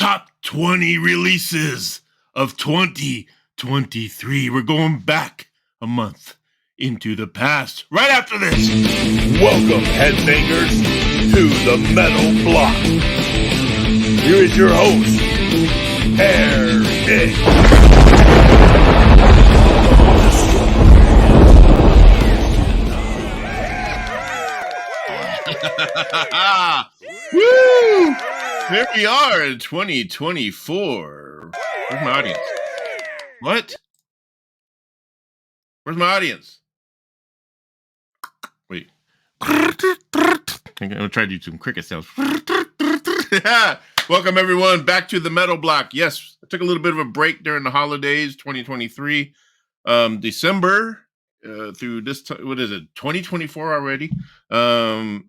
top 20 releases of 2023. We're going back a month into the past right after this. Welcome, headbangers, to the Metal Block. Here is your host, Eric. Woo! Here we are in 2024. Where's my audience? What? Where's my audience? Wait. I'm gonna try to do some cricket sounds. Welcome everyone back to the Metal Block. Yes, I took a little bit of a break during the holidays, 2023, December through this. What is it? 2024 already. And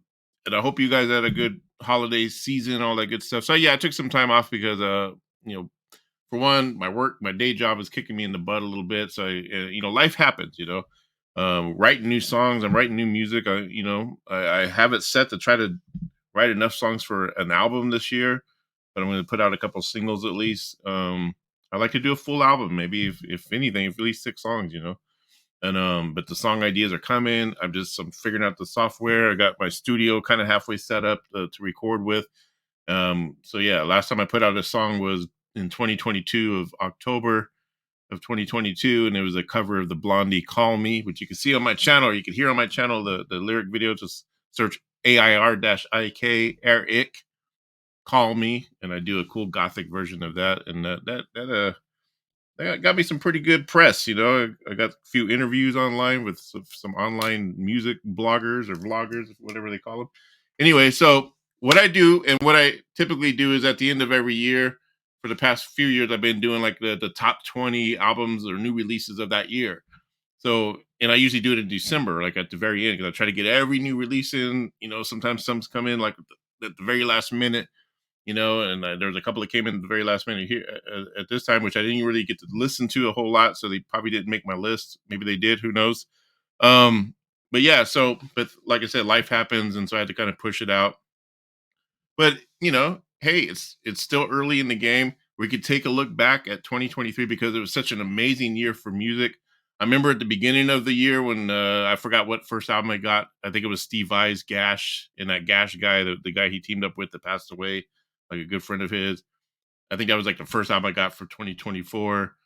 I hope you guys had a good holiday season, all that good stuff. So yeah, I took some time off because for one, my day job is kicking me in the butt a little bit. So life happens. Writing new songs, I'm writing new music. I have it set to try to write enough songs for an album this year, but I'm going to put out a couple singles at least. I'd like to do a full album, maybe if anything, at least 6 songs, And but the song ideas are coming. I'm figuring out the software. I got my studio kind of halfway set up to record with. So yeah, last time I put out a song was in 2022 of October of 2022, and it was a cover of the Blondie "Call Me," which you can see on my channel, or you can hear on my channel the lyric video. Just search AIR-IK Eric "Call Me," and I do a cool gothic version of that, and that got me some pretty good press. I got a few interviews online with some online music bloggers or vloggers, whatever they call them. Anyway, so what I do and what I typically do is at the end of every year, for the past few years, I've been doing like the top 20 albums or new releases of that year. So, and I usually do it in December, like at the very end, because I try to get every new release in. Sometimes some come in like at the very last minute. And there's a couple that came in at the very last minute here at this time, which I didn't really get to listen to a whole lot. So they probably didn't make my list. Maybe they did, who knows? But yeah, but like I said, life happens. And so I had to kind of push it out. But, hey, it's still early in the game. We could take a look back at 2023 because it was such an amazing year for music. I remember at the beginning of the year when I forgot what first album I got. I think it was Steve Vai's Gash, and that Gash guy, the guy he teamed up with that passed away, like a good friend of his. I think that was like the first album I got for 2024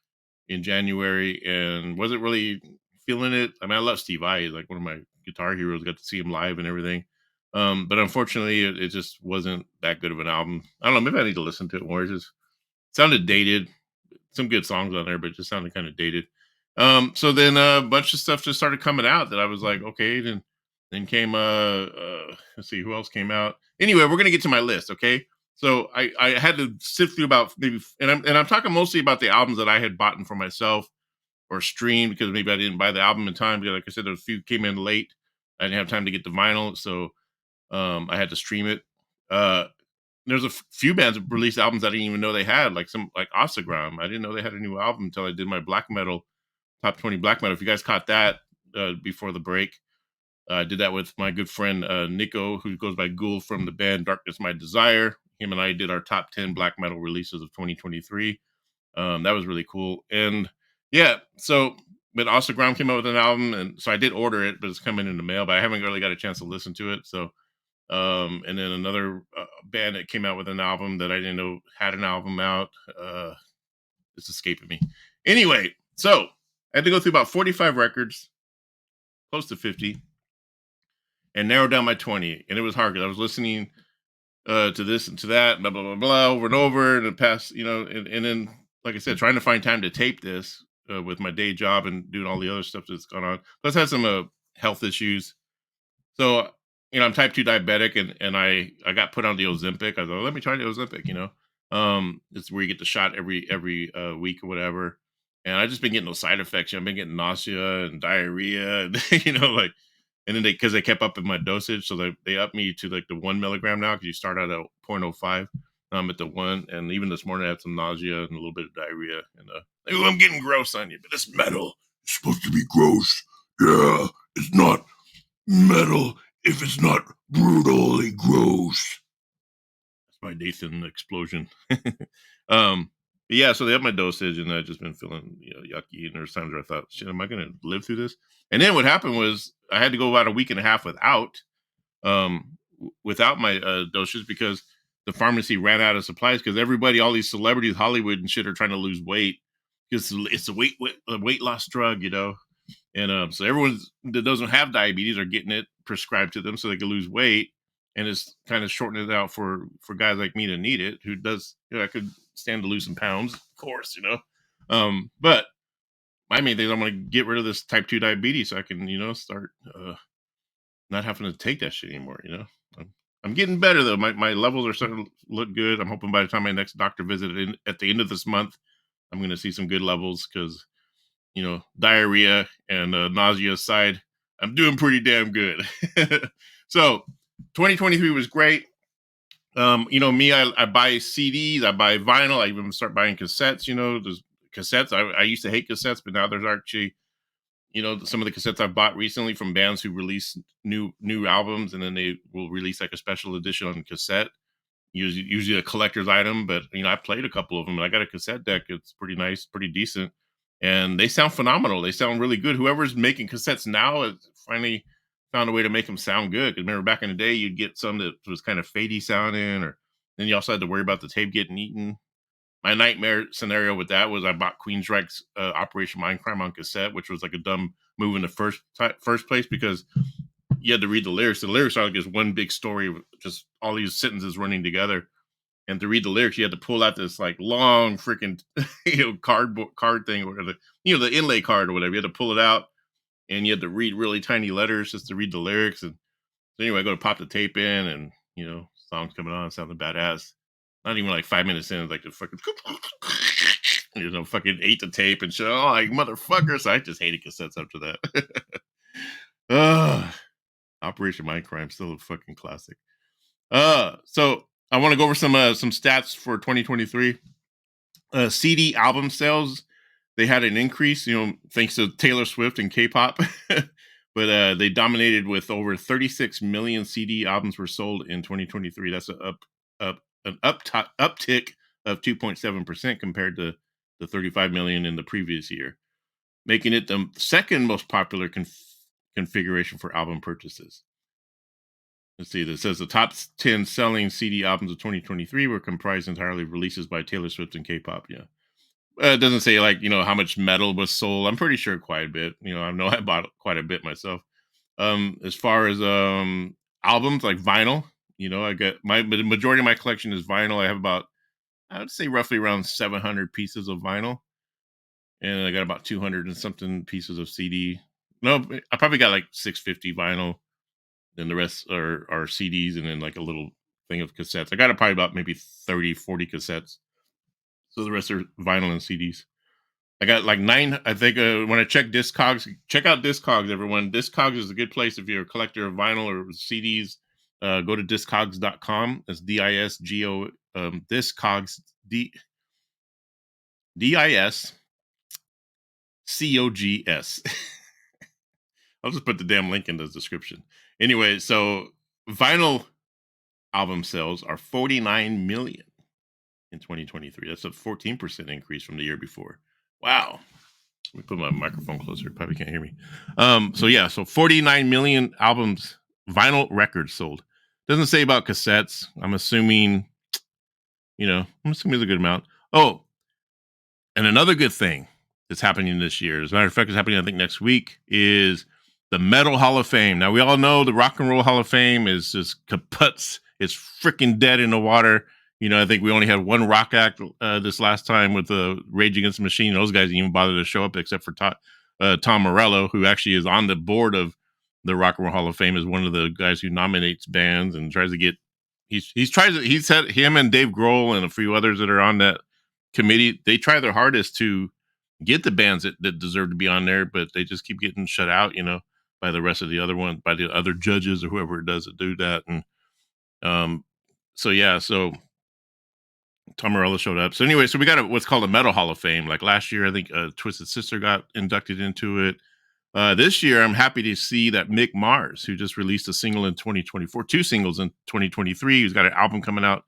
in January, and wasn't really feeling it. I mean, I love Steve Vai. He's like one of my guitar heroes. Got to see him live and everything. But unfortunately, it just wasn't that good of an album. I don't know. Maybe I need to listen to it more. It just sounded dated. Some good songs on there, but it just sounded kind of dated. So then a bunch of stuff just started coming out that I was like, okay. Then came let's see who else came out. Anyway, we're gonna get to my list, okay? So I had to sift through about maybe, and I'm talking mostly about the albums that I had bought for myself or streamed, because maybe I didn't buy the album in time, because like I said, there was a few came in late. I didn't have time to get the vinyl, so I had to stream it. There's a few bands that released albums I didn't even know they had, like Osagram. I didn't know they had a new album until I did my black metal top 20 black metal. If you guys caught that before the break, I did that with my good friend Nico, who goes by Ghoul from the band Darkness My Desire. Him and I did our top 10 black metal releases of 2023. That was really cool. And yeah, but Osagram came out with an album, and so I did order it, but it's coming in the mail, but I haven't really got a chance to listen to it. So and then another band that came out with an album that I didn't know had an album out. It's escaping me. Anyway, so I had to go through about 45 records, close to 50, and narrow down my 20. And it was hard because I was listening to this and to that, blah, blah, blah, blah, over and over in the past, and then, like I said, trying to find time to tape this with my day job and doing all the other stuff that's gone on. Plus, I had some health issues. So, I'm type 2 diabetic, and I got put on the Ozempic. I was like, let me try the Ozempic, It's where you get the shot every week or whatever. And I just been getting those side effects. I've been getting nausea and diarrhea, and, and then because they kept up in my dosage. So they upped me to like the 1 milligram now, because you start out at 0.05. At the 1. And even this morning I had some nausea and a little bit of diarrhea. And I'm getting gross on you, but it's metal. It's supposed to be gross. Yeah, it's not metal if it's not brutally gross. by Nathan Explosion. um, but yeah, so they have my dosage, and I've just been feeling yucky. And there's times where I thought, shit, am I gonna live through this? And then what happened was I had to go about a week and a half without my dosage because the pharmacy ran out of supplies because everybody, all these celebrities, Hollywood and shit, are trying to lose weight because it's a weight loss drug, and so everyone that doesn't have diabetes are getting it prescribed to them so they can lose weight, and it's kind of shortening it out for guys like me to need it, who does, I could stand to lose some pounds, of course, but my main thing is I'm going to get rid of this type 2 diabetes so I can, start not having to take that shit anymore, I'm getting better though. My levels are starting to look good. I'm hoping by the time my next doctor visit at the end of this month, I'm going to see some good levels because, diarrhea and nausea aside, I'm doing pretty damn good. So 2023 was great. Me, I buy CDs, I buy vinyl, I even start buying cassettes, there's cassettes. I used to hate cassettes, but now there's actually, some of the cassettes I've bought recently from bands who release new albums, and then they will release like a special edition on cassette, usually a collector's item. But I played a couple of them, and I got a cassette deck. It's pretty nice, pretty decent, and they sound phenomenal. They sound really good. Whoever's making cassettes now has finally found a way to make them sound good. Because remember back in the day, you'd get some that was kind of fadey sounding, or then you also had to worry about the tape getting eaten. My nightmare scenario with that was I bought Queensryche's Operation Mindcrime on cassette, which was like a dumb move in the first place because you had to read the lyrics. The lyrics are like this one big story of just all these sentences running together. And to read the lyrics, you had to pull out this like long freaking card thing, or the inlay card or whatever. You had to pull it out, and you had to read really tiny letters just to read the lyrics. And so anyway, I go to pop the tape in, and songs coming on, sounding badass. Not even like 5 minutes in, like the fucking, fucking ate the tape and shit. Oh, like motherfucker. So I just hated cassettes after that. Operation Mindcrime, still a fucking classic. So I want to go over some stats for 2023. CD album sales, they had an increase, thanks to Taylor Swift and K-pop. But they dominated with over 36 million CD albums were sold in 2023. That's an uptick of 2.7% compared to the 35 million in the previous year, making it the second most popular configuration for album purchases. Let's see, this says the top 10 selling CD albums of 2023 were comprised entirely of releases by Taylor Swift and K-pop. Yeah. It doesn't say like, how much metal was sold. I'm pretty sure quite a bit. I know I bought quite a bit myself. As far as albums like vinyl, I got the majority of my collection is vinyl. I have about, I would say roughly around 700 pieces of vinyl. And I got about 200 and something pieces of CD. No, I probably got like 650 vinyl. Then the rest are CDs, and then like a little thing of cassettes. I got probably about maybe 30, 40 cassettes. So the rest are vinyl and CDs. I got like 9. I think when I check Discogs, check out Discogs, everyone. Discogs is a good place if you're a collector of vinyl or CDs. Go to discogs.com. That's DISGO, Discogs, DISCOGS. I'll just put the damn link in the description. Anyway, so vinyl album sales are 49 million in 2023. That's a 14% increase from the year before. Wow. Let me put my microphone closer. Probably can't hear me. So 49 million albums, vinyl records sold. Doesn't say about cassettes. I'm assuming it's a good amount. Oh, and another good thing that's happening this year, as a matter of fact, it's happening, I think, next week, is the Metal Hall of Fame. Now, we all know the Rock and Roll Hall of Fame is just kaputs. It's freaking dead in the water. I think we only had one rock act this last time with the Rage Against the Machine. Those guys didn't even bother to show up except for Tom Morello, who actually is on the board of the Rock and Roll Hall of Fame, is one of the guys who nominates bands and tries to get. He's had him and Dave Grohl and a few others that are on that committee. They try their hardest to get the bands that deserve to be on there, but they just keep getting shut out, by the rest of the other ones, by the other judges or whoever it does to do that. And so Tom Morello showed up. So anyway, so we got what's called a Metal Hall of Fame. Like last year, I think Twisted Sister got inducted into it. This year, I'm happy to see that Mick Mars, who just released a single in 2024, 2 singles in 2023, who's got an album coming out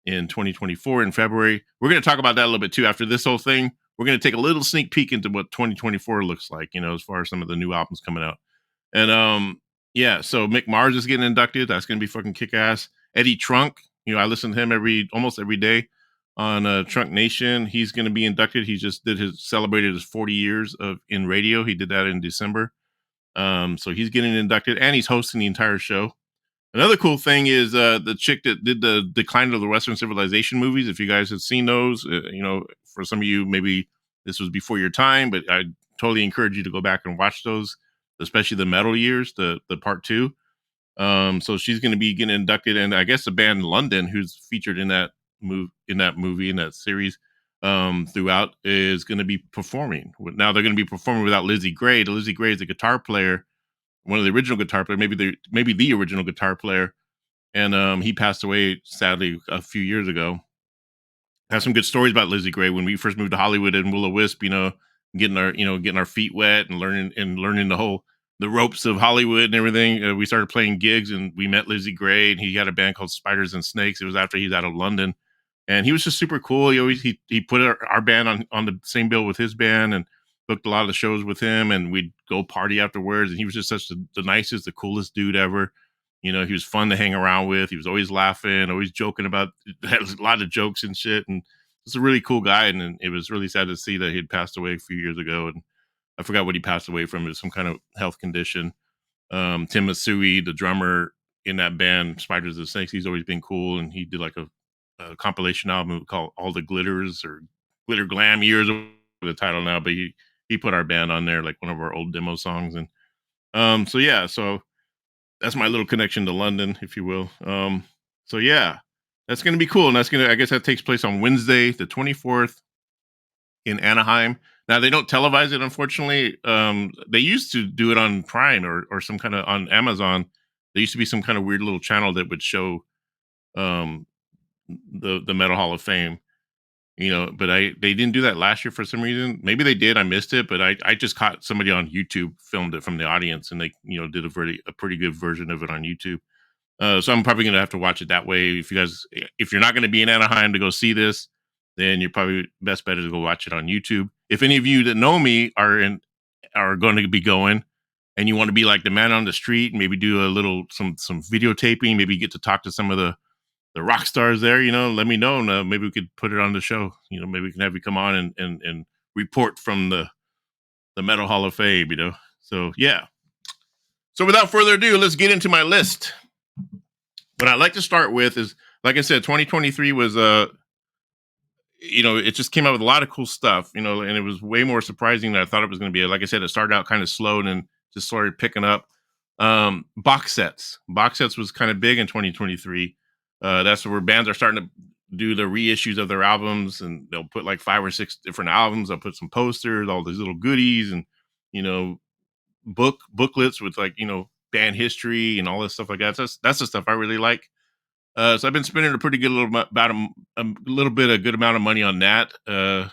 in 2024 in February. We're going to talk about that a little bit too. After this whole thing, we're going to take a little sneak peek into what 2024 looks like, as far as some of the new albums coming out. And yeah, so Mick Mars is getting inducted. That's going to be fucking kick ass. Eddie Trunk, I listen to him almost every day on Trunk Nation. He's going to be inducted. He just celebrated his 40 years in radio. He did that in December. So he's getting inducted, and he's hosting the entire show. Another cool thing is the chick that did the Decline of the Western Civilization movies. If you guys have seen those, for some of you, maybe this was before your time, but I totally encourage you to go back and watch those, especially the metal years, the part 2. So she's going to be getting inducted, and I guess the band London, who's featured in that movie, in that series, throughout, is going to be performing. Now they're going to be performing without Lizzie Gray. Lizzie Gray is a guitar player, one of the original guitar players, maybe the original guitar player, and he passed away sadly a few years ago. I have some good stories about Lizzie Gray when we first moved to Hollywood and Will-O-Wisp, getting our feet wet and learning the ropes of Hollywood and everything. We started playing gigs and we met Lizzie Gray, and he had a band called Spiders and Snakes. It was after he's out of London, and he was just super cool. He put our band on the same bill with his band and booked a lot of the shows with him, and we'd go party afterwards. And he was just such the nicest, the coolest dude ever. He was fun to hang around with. He was always laughing, always joking about, had a lot of jokes and shit. And just a really cool guy. And it was really sad to see that he had passed away a few years ago. And I forgot what he passed away from. It was some kind of health condition. Tim Masui, the drummer in that band, Spiders and Snakes, he's always been cool. And he did like a compilation album called All the Glitters or Glitter Glam Years, the title now. But he put our band on there, like one of our old demo songs. And so that's my little connection to London, if you will. So yeah, that's going to be cool. And I guess that takes place on Wednesday, the 24th in Anaheim. Now they don't televise it, unfortunately. They used to do it on Prime or some kind of on Amazon. There used to be some kind of weird little channel that would show the Metal Hall of Fame, but they didn't do that last year for some reason. Maybe they did. I missed it, but I just caught somebody on YouTube, filmed it from the audience, and they, did a pretty good version of it on YouTube. So I'm probably going to have to watch it that way. If you're not going to be in Anaheim to go see this, then you're probably best bet is to go watch it on YouTube. If any of you that know me are going to be going, and you want to be like the man on the street and maybe do some videotaping, maybe get to talk to some of the rock stars there, let me know. And maybe we could put it on the show. Maybe we can have you come on and report from the Metal Hall of Fame, So, yeah. So without further ado, let's get into my list. What I'd like to start with is, like I said, 2023 was, it just came out with a lot of cool stuff, and it was way more surprising than I thought it was going to be. Like I said, it started out kind of slow and then just started picking up. Box sets was kind of big in 2023. That's where bands are starting to do the reissues of their albums, and they'll put like 5 or 6 different albums. They'll put some posters, all these little goodies, and booklets with like band history and all this stuff like that. That's the stuff I really like. So I've been spending a pretty good a good amount of money on that. I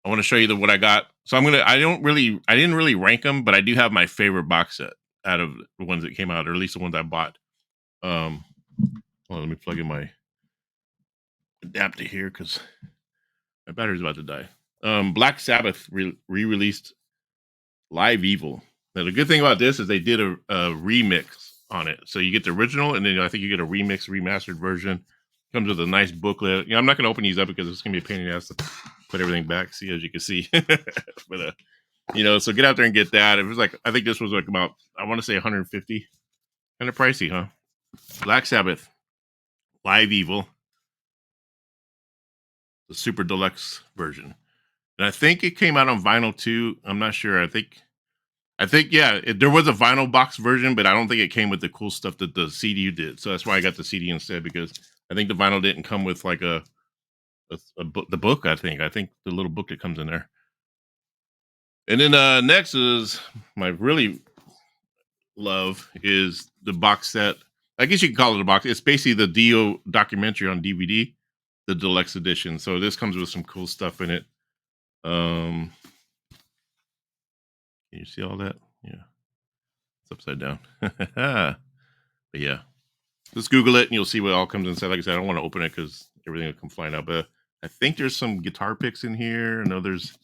want to show you what I got. So I didn't really rank them, but I do have my favorite box set out of the ones that came out, or at least the ones I bought. Let me plug in my adapter here because my battery's about to die. Black Sabbath re-released Live Evil. Now the good thing about this is they did a remix on it, so you get the original, and then I think you get a remastered version. Comes with a nice booklet. I'm not going to open these up because it's going to be a pain in the ass to put everything back. See, as you can see, but so get out there and get that. It was like, I think this was like about, I want to say 150, kind of pricey, huh? Black Sabbath Live Evil, the super deluxe version, and I think it came out on vinyl too. I'm not sure. I think yeah, there was a vinyl box version, but I don't think it came with the cool stuff that the CD did. So that's why I got the CD instead, because I think the vinyl didn't come with like the book. I think the little book that comes in there. And then next is my really love is the box set. I guess you can call it a box. It's basically the Dio documentary on DVD, the deluxe edition. So this comes with some cool stuff in it. Can you see all that? Yeah. It's upside down. But yeah. Just Google it and you'll see what all comes inside. Like I said, I don't want to open it because everything will come flying out. But I think there's some guitar picks in here. I know there's,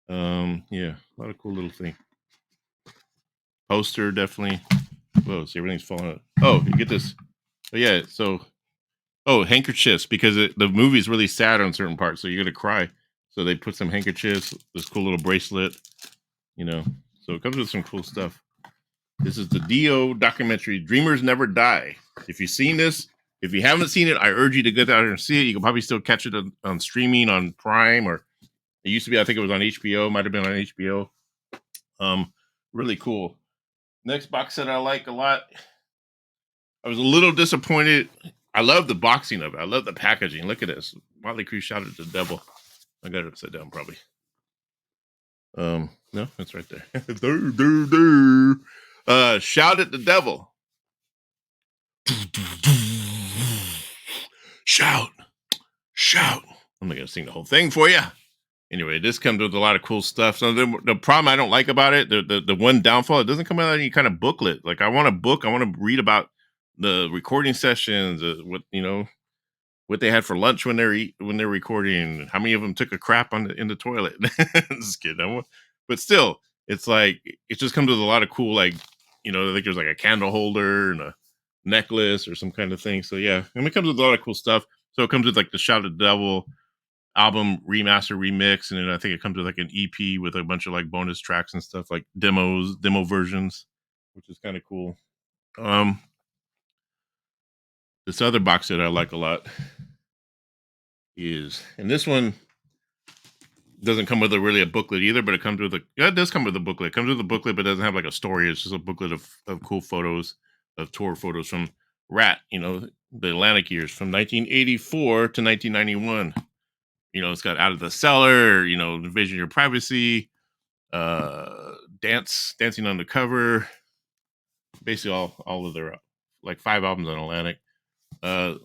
yeah, a lot of cool little thing. Poster, definitely. Whoa, see, everything's falling out. Oh, you get this. Oh, yeah, so, oh, handkerchiefs, because the movie's really sad on certain parts, so you're going to cry. So they put some handkerchiefs, this cool little bracelet, you know. So it comes with some cool stuff. This is the Dio documentary, Dreamers Never Die. If you've seen this, if you haven't seen it, I urge you to get out there and see it. You can probably still catch it on streaming on Prime, or it used to be, I think it was on HBO, might have been on HBO. Really cool. Next box set I like a lot. I was a little disappointed. I love the boxing of it. I love the packaging. Look at this. Motley Crue Shout at the Devil. I got it upside down probably. No, it's right there. Shout at the Devil. Shout. I'm not gonna sing the whole thing for you. Anyway, this comes with a lot of cool stuff. So the problem I don't like about it, the one downfall, it doesn't come out any kind of booklet. Like I want a book. I want to read about the recording sessions, what they had for lunch when they're recording, how many of them took a crap in the toilet. Just kidding. But still, it's like it just comes with a lot of cool, like, I think there's like a candle holder and a necklace or some kind of thing. So yeah, and it comes with a lot of cool stuff. So it comes with like the Shout at the Devil album remaster remix, and then I think it comes with like an EP with a bunch of like bonus tracks and stuff, like demo versions, which is kind of cool. This other box that I like a lot is, and this one doesn't come with really a booklet either, but it comes with it does come with a booklet. It comes with a booklet, but it doesn't have like a story. It's just a booklet of cool photos, of tour photos from Rat, the Atlantic years from 1984 to 1991. It's got Out of the Cellar, Invasion of Your Privacy, Dancing on the Cover, basically all of their like 5 albums on Atlantic. I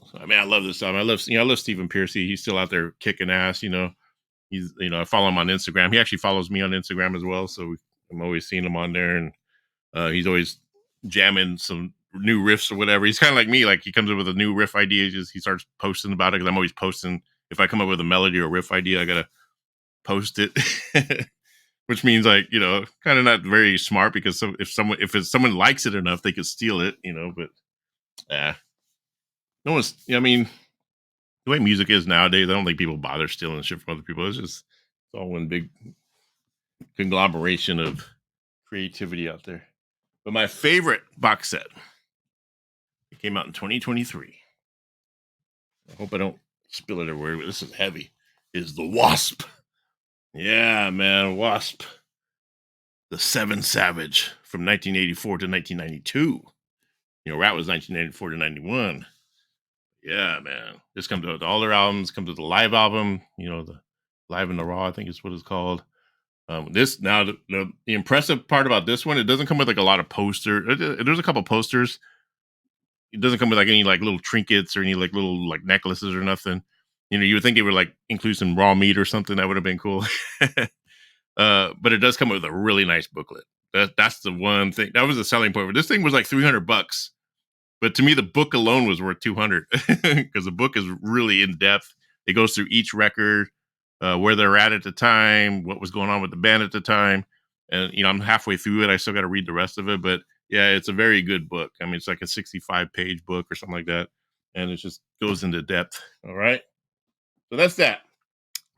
love this album. I love Stephen Pearcy. He's still out there kicking ass. He's I follow him on Instagram. He actually follows me on Instagram as well, so I'm always seeing him on there, and he's always jamming some new riffs or whatever. He's kind of like me. Like he comes up with a new riff idea, he starts posting about it, because I'm always posting. If I come up with a melody or riff idea, I gotta post it, which means like kind of not very smart, because if someone likes it enough, they could steal it, But no one's. The way music is nowadays, I don't think people bother stealing shit from other people. It's all one big conglomeration of creativity out there. But my favorite box set, it came out in 2023. I hope I don't spill it everywhere, but this is heavy, is the Wasp. Yeah, man, Wasp. The Seven Savage from 1984 to 1992. Rat was 1984 to 91. Yeah, man. This comes with all their albums, comes with the live album, the Live in the Raw, I think is what it's called. This now, the impressive part about this one, it doesn't come with like a lot of posters. There's a couple posters. It doesn't come with like any like little trinkets or any like little like necklaces or nothing. You would think it would like include some raw meat or something. That would have been cool. But it does come with a really nice booklet. That's the one thing. That was the selling point. This thing was like $300. But to me, the book alone was worth $200, because the book is really in depth. It goes through each record, where they're at the time, what was going on with the band at the time. And, I'm halfway through it. I still got to read the rest of it. But yeah, it's a very good book. It's like a 65-page book or something like that. And it just goes into depth. All right. So that's that.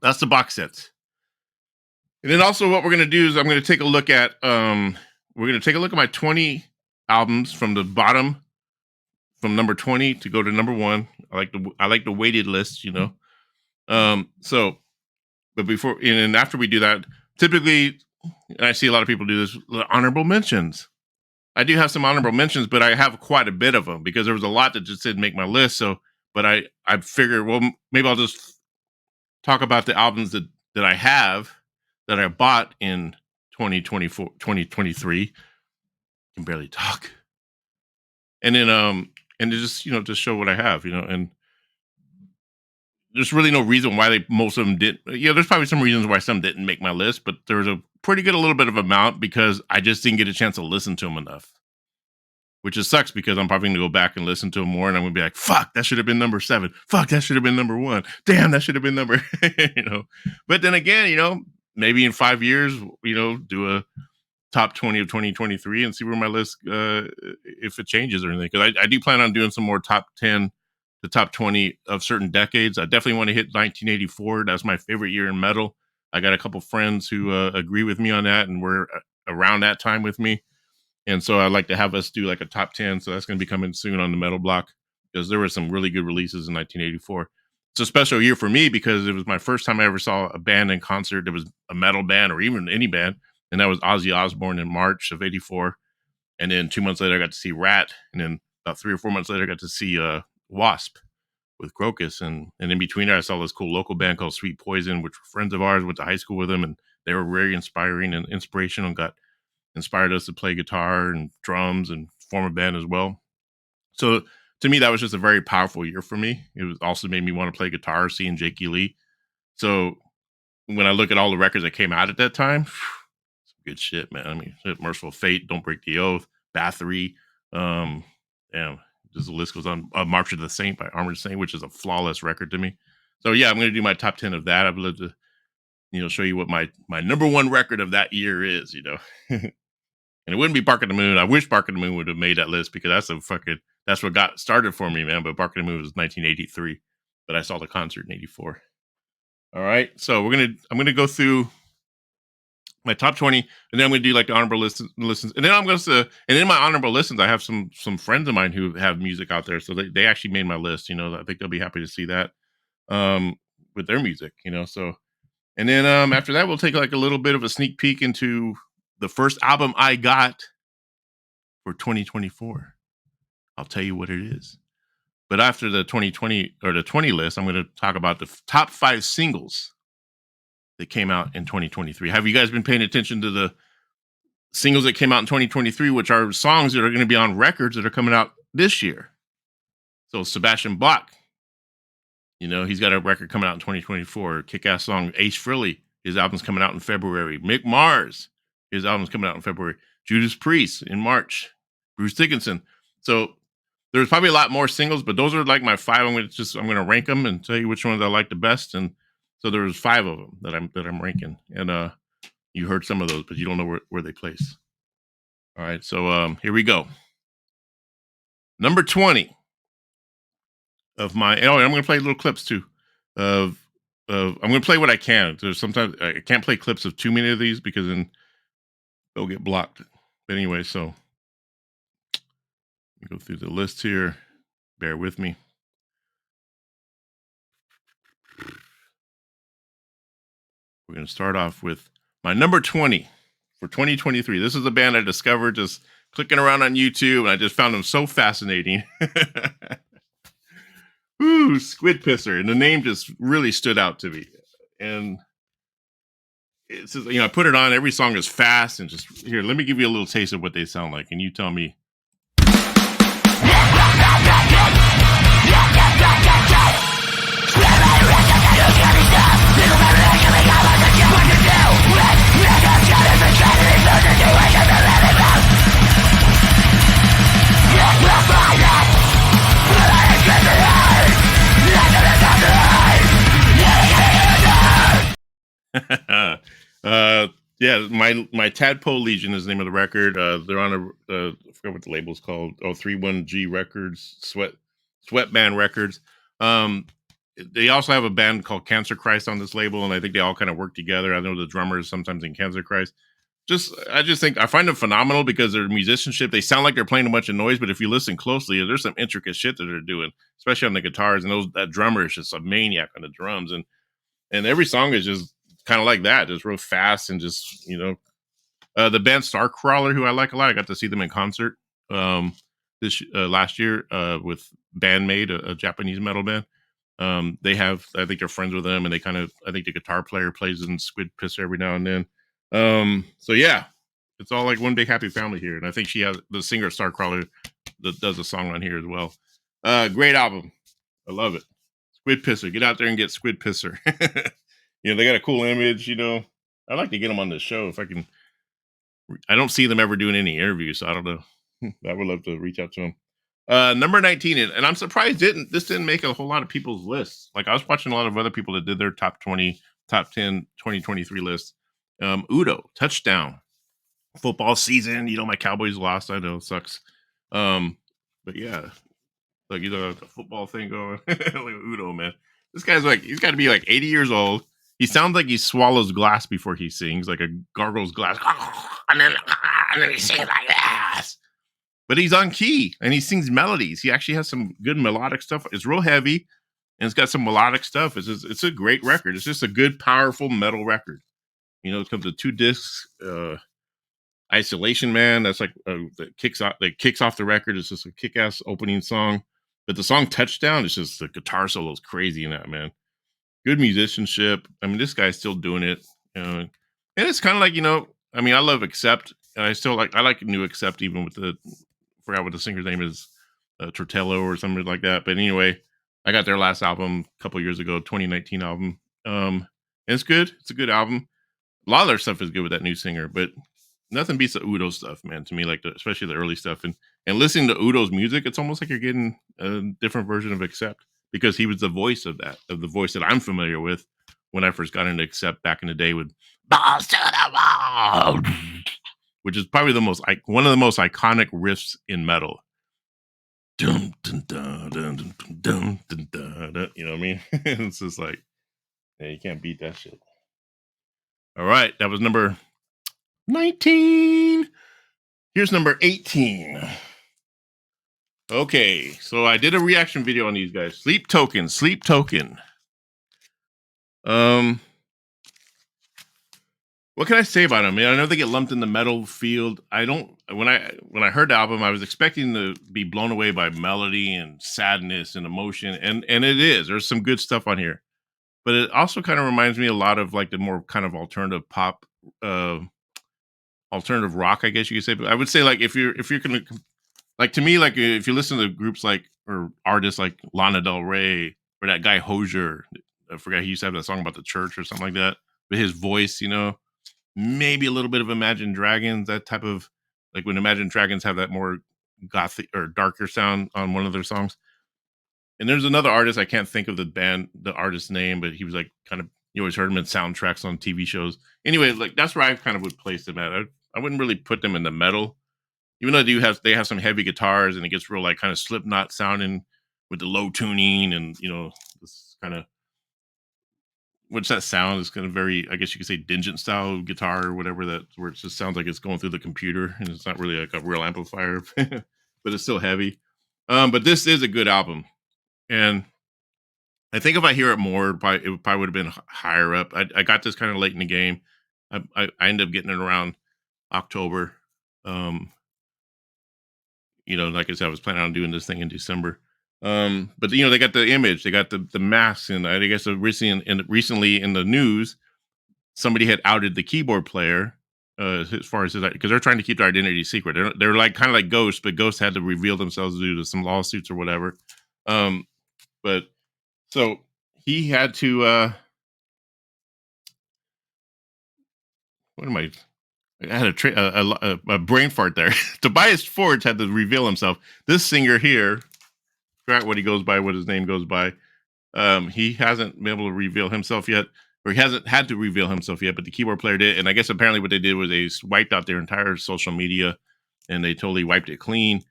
That's the box sets. And then also what we're going to do is I'm going to take a look at, my 20 albums from the bottom, from number 20 to go to number 1. I like the weighted list, So, but before and after we do that, typically, and I see a lot of people do this, honorable mentions. I do have some honorable mentions, but I have quite a bit of them, because there was a lot that just didn't make my list. So, but I figured, well, maybe I'll just talk about the albums that I have, that I bought in 2023. Can barely talk. And then, and to just, just show what I have, and there's really no reason why most of them didn't. There's probably some reasons why some didn't make my list, but there was a pretty good, a little bit of amount, because I just didn't get a chance to listen to them enough. which just sucks because I'm probably going to go back and listen to them more, and I'm going to be like, fuck, that should have been number 7. Fuck, that should have been number 1. Damn, that should have been number, But then again, maybe in 5 years, do a top 20 of 2023 and see where my list, if it changes or anything. Because I do plan on doing some more top 10 to top 20 of certain decades. I definitely want to hit 1984. That's my favorite year in metal. I got a couple friends who agree with me on that, and were around that time with me. And so I'd like to have us do like a top 10. So that's going to be coming soon on the Metal Block, because there were some really good releases in 1984. It's a special year for me because it was my first time I ever saw a band in concert that was a metal band or even any band. And that was Ozzy Osbourne in March of 84. And then 2 months later, I got to see Rat. And then about 3 or 4 months later, I got to see Wasp with Crocus. And in between there, I saw this cool local band called Sweet Poison, which were friends of ours, went to high school with them. And they were very inspiring and inspirational, and inspired us to play guitar and drums and form a band as well. So to me, that was just a very powerful year for me. It was also made me want to play guitar, seeing Jakey Lee. So when I look at all the records that came out at that time, some good shit, man. I mean, Merciful Fate, Don't Break the Oath, Bathory, just the list goes on. March of the Saint by Armored Saint, which is a flawless record to me. So yeah, I'm going to do my top 10 of that. I'd love to, show you what my number 1 record of that year is, And it wouldn't be Bark at the Moon. I wish Bark at the Moon would have made that list, because that's what got started for me, man. But Bark at the Moon was 1983, but I saw the concert in 84. All right. So I'm going to go through my top 20, and then I'm going to do like the honorable listens. And then and in my honorable listens, I have some friends of mine who have music out there. So they actually made my list, I think they'll be happy to see that, with their music, so, and then, after that, we'll take like a little bit of a sneak peek into the first album I got for 2024. I'll tell you what it is. But after the 2020 or the 20 list, I'm going to talk about the top 5 singles that came out in 2023. Have you guys been paying attention to the singles that came out in 2023, which are songs that are going to be on records that are coming out this year? So Sebastian Bach, he's got a record coming out in 2024. Kick-ass song. Ace Frehley, his album's coming out in February. Mick Mars, his album's coming out in February. Judas Priest in March. Bruce Dickinson. So there's probably a lot more singles, but those are like my 5. I'm going to rank them and tell you which ones I like the best. And so there's 5 of them that I'm ranking. And you heard some of those, but you don't know where they place. All right. So here we go. Number 20 of my. Oh, I'm going to play little clips too. I'm going to play what I can. There's sometimes I can't play clips of too many of these because then they'll get blocked. But anyway, so let me go through the list here. Bear with me. We're going to start off with my number 20 for 2023. This is a band I discovered just clicking around on YouTube, and I just found them so fascinating. Ooh, Squid Pisser. And the name just really stood out to me. And it's just, I put it on. Every song is fast and just here. Let me give you a little taste of what they sound like, and you tell me. Yeah, my Tadpole Legion is the name of the record. They're on I forgot what the label's called. 31G Records, Sweatband Records. They also have a band called Cancer Christ on this label, and I think they all kind of work together. I know the drummer is sometimes in Cancer Christ. I just think I find them phenomenal because their musicianship. They sound like they're playing a bunch of noise, but if you listen closely, there's some intricate shit that they're doing, especially on the guitars. And that drummer is just a maniac on the drums, and every song is just kind of like that, just real fast and just the band Starcrawler, who I like a lot. I got to see them in concert this last year with Bandmade, a Japanese metal band. I think they're friends with them, and I think the guitar player plays in Squid Pisser every now and then. So yeah, it's all like one big happy family here. And I think she has the singer Starcrawler that does a song on here as well. Great album. I love it. Squid Pisser. Get out there and get Squid Pisser. They got a cool image, I'd like to get them on the show if I can. I don't see them ever doing any interviews, so I don't know. I would love to reach out to him. Number 19, and I'm surprised this didn't make a whole lot of people's lists. Like I was watching a lot of other people that did their top 20, top 10, 2023 lists. Udo, Touchdown. Football season, my Cowboys lost. I know, sucks. But yeah, like the football thing going. Like Udo, man. This guy's he's got to be like 80 years old. He sounds like he swallows glass before he sings, like a gargles glass, and then he sings like this. But he's on key and he sings melodies. He actually has some good melodic stuff. It's real heavy and it's got some melodic stuff. It's a great record. It's just a good, powerful metal record. It comes with 2 discs. Isolation Man, that's like that kicks off the record. It's just a kick-ass opening song. But the song Touchdown, it's just the guitar solo is crazy in that, man. Good musicianship. I mean, this guy's still doing it. And it's kind of like, I love Accept. And I like New Accept, even with forgot what the singer's name is, Tortello or something like that. But anyway, I got their last album a couple years ago, 2019 album. And it's good. It's a good album. A lot of their stuff is good with that new singer, but nothing beats the Udo stuff, man, to me, like especially the early stuff. And listening to Udo's music, it's almost like you're getting a different version of Accept, because he was the voice of the voice that I'm familiar with when I first got into Accept back in the day with Balls to the Wall, which is probably one of the most iconic riffs in metal. Dun, dun, dun, dun, dun, dun, dun, dun, dun, you know what I mean? It's just like, yeah, you can't beat that shit. All right, that was number 19. Here's number 18. Okay, so I did a reaction video on these guys. Sleep Token. What can I say about them? I know they get lumped in the metal field. When I heard the album, I was expecting to be blown away by melody and sadness and emotion, and it is. There's some good stuff on here, but it also kind of reminds me a lot of like the more kind of alternative pop, alternative rock, I guess you could say. But I would say, like, if you're gonna, like, to me, like, if you listen to groups like, or artists like Lana Del Rey or that guy Hozier, I forgot, he used to have that song about the church or something like that, but his voice, maybe a little bit of Imagine Dragons, that type of, like when Imagine Dragons have that more gothic or darker sound on one of their songs. And there's another artist, I can't think of the artist's name, but he was like kind of, you always heard him in soundtracks on TV shows. Anyway, like that's where I kind of would place them at. I wouldn't really put them in the metal, even though they have some heavy guitars and it gets real like kind of Slipknot sounding with the low tuning and this kind of, what's that sound? It's kind of very, I guess you could say, Dingent style guitar or whatever, where it just sounds like it's going through the computer and it's not really like a real amplifier, but it's still heavy. But this is a good album, and I think if I hear it more, it probably would have been higher up. I got this kind of late in the game. I ended up getting it around October. Like I said, I was planning on doing this thing in December. But they got the Image, they got the masks, and I guess recently in the news, somebody had outed the keyboard player, as far as because they're trying to keep their identity secret. They're like kind of like Ghost, but Ghost had to reveal themselves due to some lawsuits or whatever. But so he had to. What am I? I had a brain fart there. Tobias Forge had to reveal himself. This singer here, forgot what he goes by, what his name goes by. He hasn't been able to reveal himself yet, or he hasn't had to reveal himself yet, but the keyboard player did. And I guess apparently what they did was they wiped out their entire social media and they totally wiped it clean.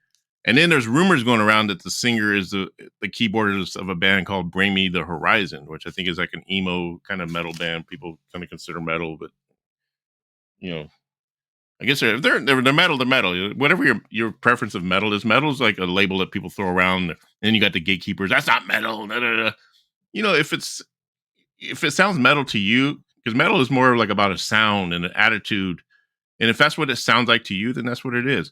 And then there's rumors going around that the singer is the keyboardist of a band called Bring Me the Horizon, which I think is like an emo kind of metal band. People kind of consider metal, but I guess if they're metal, they're metal. Whatever your preference of metal is like a label that people throw around. And then you got the gatekeepers. That's not metal. Da, da, da. If it sounds metal to you, because metal is more like about a sound and an attitude. And if that's what it sounds like to you, then that's what it is.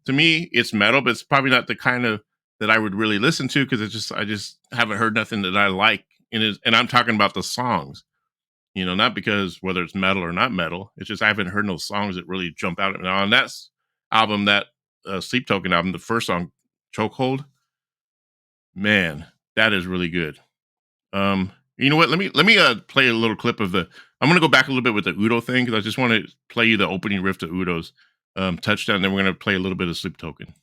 To me, it's metal, but it's probably not the kind of that I would really listen to, because I just haven't heard nothing that I like. And I'm talking about the songs. Not because whether it's metal or not metal. It's just I haven't heard no songs that really jump out at me. Now, on that album, that Sleep Token album, the first song, Chokehold, man, that is really good. You know what? Let me play a little clip of the. I'm gonna go back a little bit with the Udo thing, because I just want to play you the opening riff to Udo's Touchdown. Then we're gonna play a little bit of Sleep Token.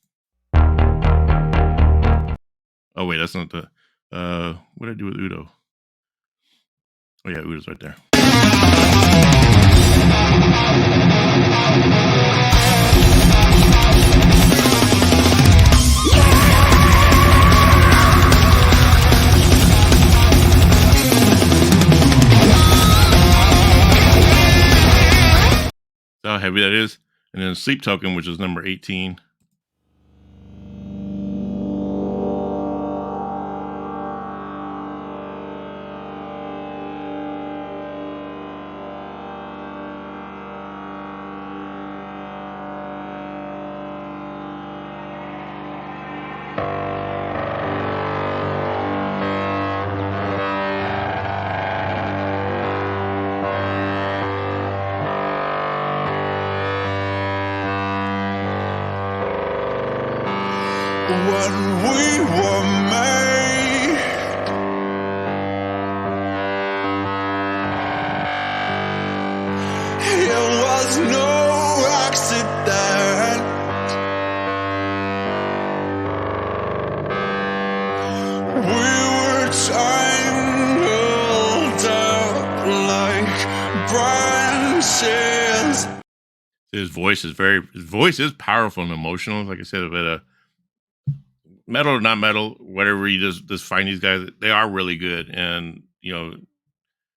Oh wait, that's not the. What did I do with Udo? Oh yeah, Udo's right there. How heavy that is. And then Sleep Token, which is number 18. When we were made, it was no accident. We were tangled up like branches. His voice is powerful and emotional. Like I said, but metal or not metal, whatever you just find these guys, they are really good. And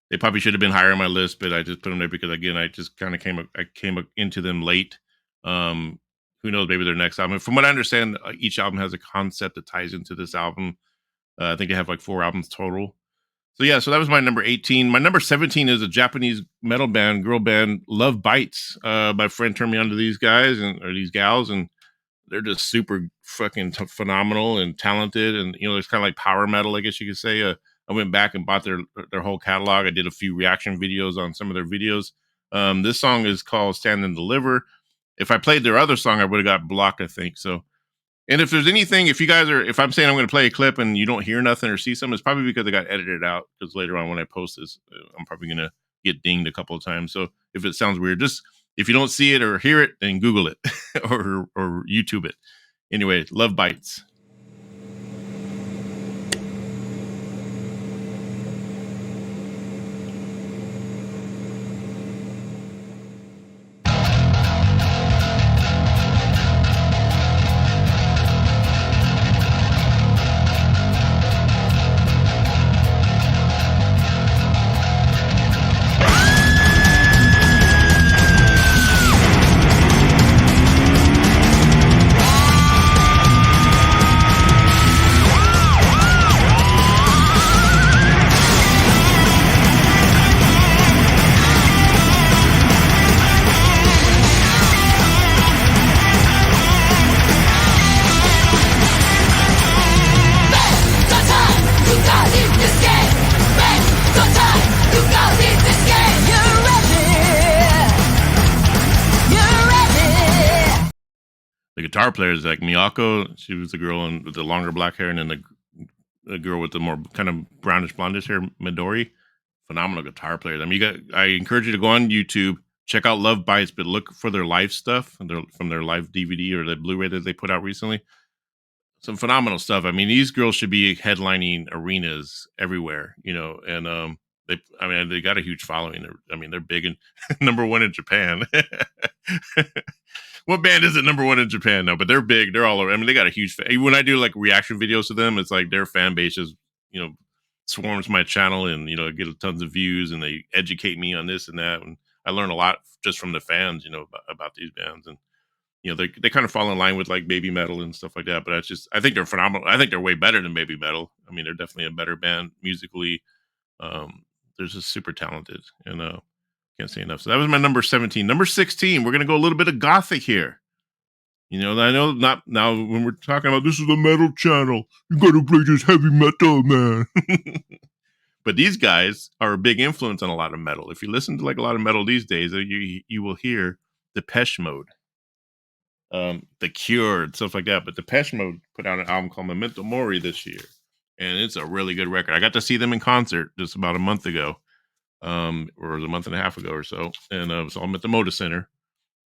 they probably should have been higher on my list, but I just put them there because again, I just kind of came into them late. Who knows, maybe their next album. From what I understand, each album has a concept that ties into this album. I think they have like 4 albums total. So yeah, so that was my number 18. My number 17 is a Japanese metal band, girl band, Love Bites. My friend turned me onto these guys or these gals, and they're just super fucking phenomenal and talented. And, it's kind of like power metal, I guess you could say. I went back and bought their whole catalog. I did a few reaction videos on some of their videos. This song is called Stand and Deliver. If I played their other song, I would have got blocked, I think. So, and if there's anything, if I'm saying I'm going to play a clip and you don't hear nothing or see something, it's probably because it got edited out. Because later on when I post this, I'm probably going to get dinged a couple of times. So if it sounds weird, just if you don't see it or hear it, then Google it or YouTube it. Anyway, Love Bites. The guitar player is like Miyako. She was the girl with the longer black hair, and then the girl with the more kind of brownish blondish hair, Midori. Phenomenal guitar players. I mean, I encourage you to go on YouTube, check out Love Bites, but look for their live stuff from their live DVD or the Blu-ray that they put out recently. Some phenomenal stuff. I mean, these girls should be headlining arenas everywhere, and they got a huge following. They're big and number 1 in Japan. What band isn't number 1 in Japan? No, but they're big. They're all over. I mean, they got a huge when I do like reaction videos to them, it's like their fan base is, swarms my channel and, get tons of views, and they educate me on this and that. And I learn a lot just from the fans, about these bands. And, they kind of fall in line with like Baby Metal and stuff like that. But I think they're phenomenal. I think they're way better than Baby Metal. I mean, they're definitely a better band musically. They're just super talented, and can't say enough. So that was my number 17. Number 16, we're going to go a little bit of Gothic here. I know not now when we're talking about this is the metal channel, you got to play this heavy metal, man. But these guys are a big influence on a lot of metal. If you listen to like a lot of metal these days, you will hear Depeche Mode, The Cure, and stuff like that. But Depeche Mode put out an album called Memento Mori this year, and it's a really good record. I got to see them in concert just about a month ago. Or a month and a half ago or so. And so I'm at the Moda Center.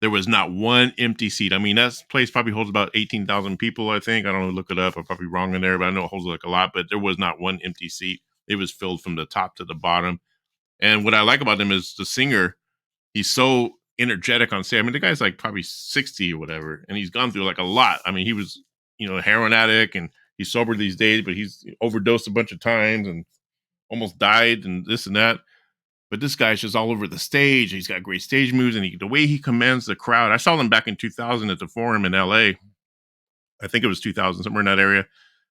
There was not one empty seat. I mean, that place probably holds about 18,000 people, I think. I don't know, look it up. I'm probably wrong in there, but I know it holds like a lot, but there was not one empty seat. It was filled from the top to the bottom. And what I like about him is the singer, he's so energetic on stage. I mean, the guy's like probably 60 or whatever, and he's gone through like a lot. I mean, he was, a heroin addict, and he's sober these days, but he's overdosed a bunch of times and almost died and this and that. But this guy's just all over the stage. He's got great stage moves, and the way he commands the crowd. I saw him back in 2000 at the Forum in LA. I think it was 2000, somewhere in that area.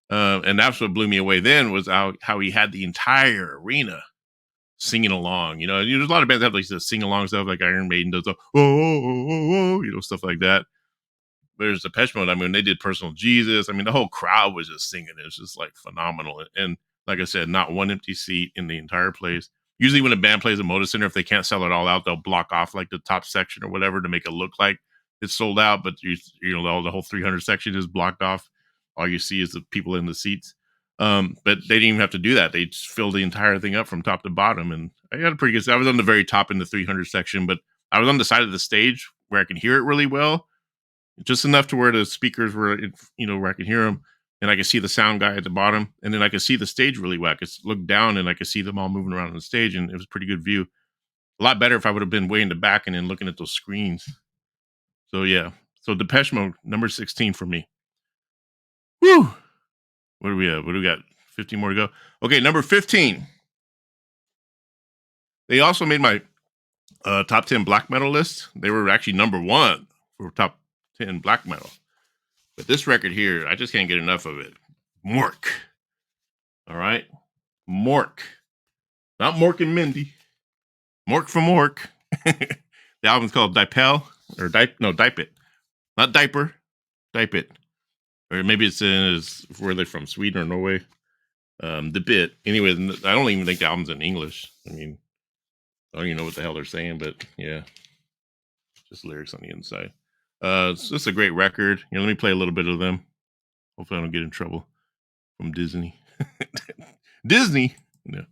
And that's what blew me away then was how he had the entire arena singing along. There's a lot of bands that have like the sing along stuff, like Iron Maiden does the stuff like that. There's Depeche Mode. I mean, they did Personal Jesus. I mean, the whole crowd was just singing. It was just like phenomenal. And like I said, not one empty seat in the entire place. Usually when a band plays a Moda Center, if they can't sell it all out, they'll block off like the top section or whatever to make it look like it's sold out. But the whole 300 section is blocked off. All you see is the people in the seats. But they didn't even have to do that. They just filled the entire thing up from top to bottom. And I got a pretty good. I was on the very top in the 300 section, but I was on the side of the stage where I could hear it really well. Just enough to where the speakers were, where I could hear them, and I could see the sound guy at the bottom, and then I could see the stage really well. I could look down, and I could see them all moving around on the stage, and it was a pretty good view. A lot better if I would have been way in the back and then looking at those screens. So yeah, so Depeche Mode, number 16 for me. Woo! What do we have? What do we got? 15 more to go. Okay, number 15. They also made my top 10 black metal list. They were actually number 1 for top 10 black metal. But this record here, I just can't get enough of it. Mork. All right? Mork. Not Mork and Mindy. Mork from Mork. The album's called Dipel. Or Dipe It. Not Diaper. Dipe It. Or maybe it's where they're from, Sweden or Norway. The bit. Anyway, I don't even think the album's in English. I mean, I don't even know what the hell they're saying, but yeah. Just lyrics on the inside. It's just a great record. Let me play a little bit of them. Hopefully I don't get in trouble from Disney. Disney? No.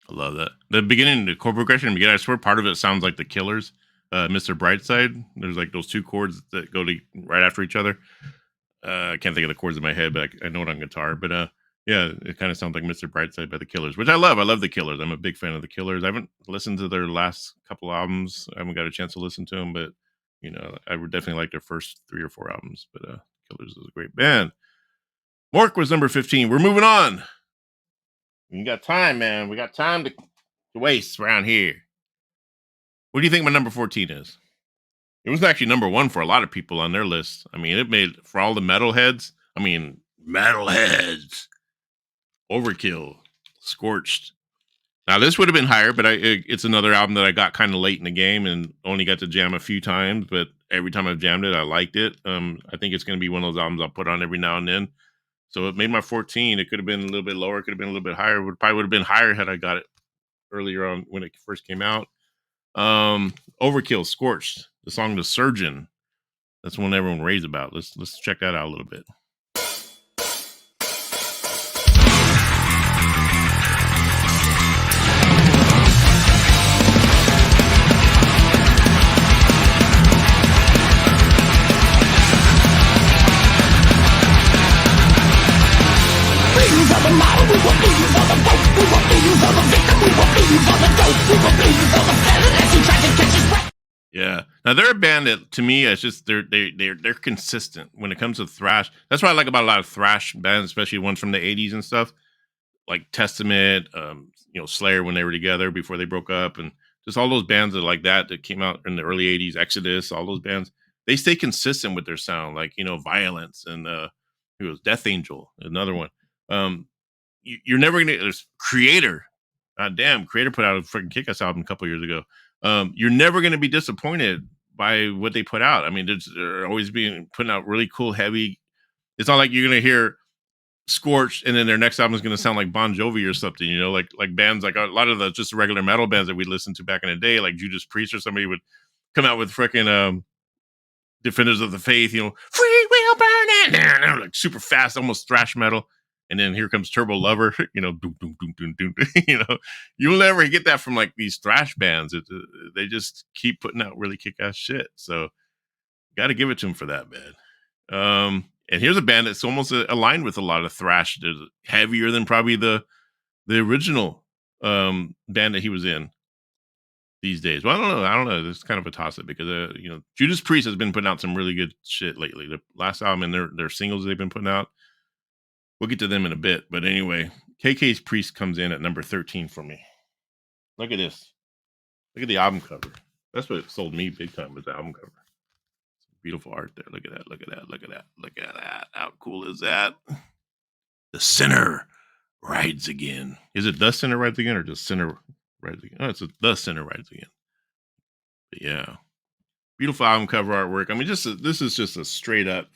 I love that. The beginning, the chord progression, I swear part of it sounds like the Killers, Mr. Brightside. There's like those two chords that go to right after each other. I can't think of the chords in my head, but I know it on guitar. But yeah, it kind of sounds like Mr. Brightside by the Killers, which I love. I love the Killers. I'm a big fan of the Killers. I haven't listened to their last couple albums. I haven't got a chance to listen to them, but I would definitely like their first 3 or 4 albums. But Killers is a great band. Mork was number 15. We're moving on. We got time, man. We got time to waste around here. What do you think my number 14 is? It was actually number 1 for a lot of people on their list. I mean, it made for all the metalheads. I mean, metalheads. Overkill. Scorched. Now, this would have been higher, but it's another album that I got kind of late in the game and only got to jam a few times. But every time I've jammed it, I liked it. I think it's going to be one of those albums I'll put on every now and then. So it made my 14. It could have been a little bit lower. It could have been a little bit higher. It probably would have been higher had I got it earlier on when it first came out. Overkill, Scorched, the song The Surgeon. That's one everyone raves about. Let's check that out a little bit. Yeah. Now they're a band that to me it's just they're consistent when it comes to thrash. That's what I like about a lot of thrash bands, especially ones from the 80s and stuff. like Testament, Slayer when they were together before they broke up, and just all those bands that like that came out in the early '80s, Exodus, all those bands, they stay consistent with their sound, like Violence and who was Death Angel, another one. You're never gonna. There's Creator, god damn, Creator put out a freaking kick-ass album a couple years ago. You're never gonna be disappointed by what they put out. I mean, they're always being putting out really cool, heavy. It's not like you're gonna hear Scorched and then their next album is gonna sound like Bon Jovi or something, like bands like a lot of the just regular metal bands that we listened to back in the day, like Judas Priest or somebody would come out with freaking Defenders of the Faith, Free Will Burn It, like super fast, almost thrash metal. And then here comes Turbo Lover, doom, doom, doom, doom, doom. You'll never get that from like these thrash bands. They just keep putting out really kick-ass shit. So got to give it to them for that, man. And here's a band that's almost aligned with a lot of thrash. They're heavier than probably the original band that he was in these days. Well, I don't know. It's kind of a toss-up because Judas Priest has been putting out some really good shit lately. The last album and their singles they've been putting out. We'll get to them in a bit. But anyway, KK's Priest comes in at number 13 for me. Look at this. Look at the album cover. That's what sold me big time, was the album cover. Beautiful art there. Look at that. Look at that. Look at that. Look at that. How cool is that? The Sinner Rides Again. Is it The Sinner Rides Again or just Sinner Rides Again? Oh, it's The Sinner Rides Again. But yeah. Beautiful album cover artwork. I mean, this is just a straight up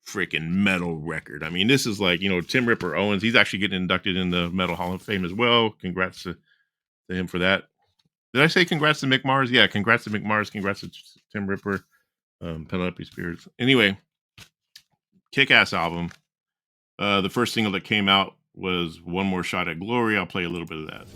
freaking metal record. I mean, this is like, Tim Ripper Owens. He's actually getting inducted in the Metal Hall of Fame as well. Congrats to him for that. Did I say congrats to Mick Mars? Yeah, congrats to Mick Mars. Congrats to Tim Ripper. Penelope Spears. Anyway, kick-ass album. The first single that came out was One More Shot at Glory. I'll play a little bit of that.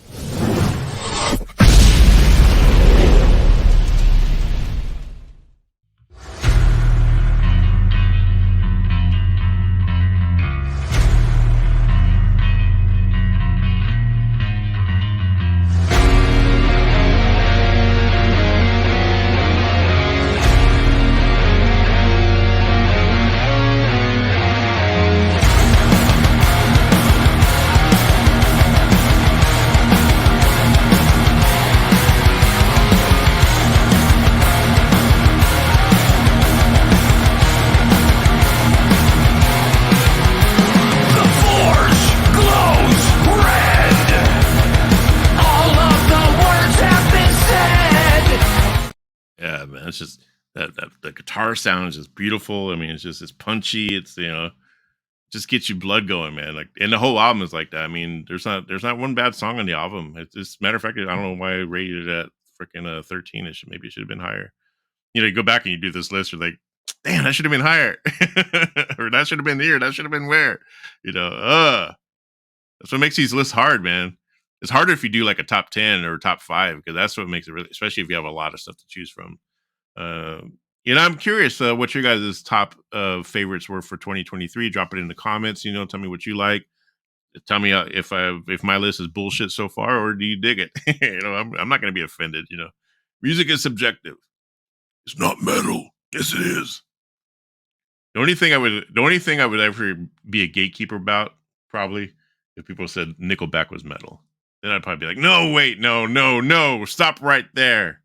It's just that the guitar sound is just beautiful. I mean, it's punchy. It's just gets you blood going, man. Like, and the whole album is like that. I mean, there's not one bad song on the album. It's just, matter of fact, I don't know why I rated it at freaking 13. Maybe it should have been higher. You go back and you do this list, you're like, damn, that should have been higher, or that should have been here. That should have been where, that's what makes these lists hard, man. It's harder if you do like a top 10 or top 5, because that's what makes it really, especially if you have a lot of stuff to choose from. I'm curious what your guys' top favorites were for 2023. Drop it in the comments. Tell me what you like. Tell me if my list is bullshit so far, or do you dig it? I'm not going to be offended. Music is subjective. It's not metal. Yes, it is. The only thing I would ever be a gatekeeper about, probably, if people said Nickelback was metal, then I'd probably be like, no, wait, no, stop right there.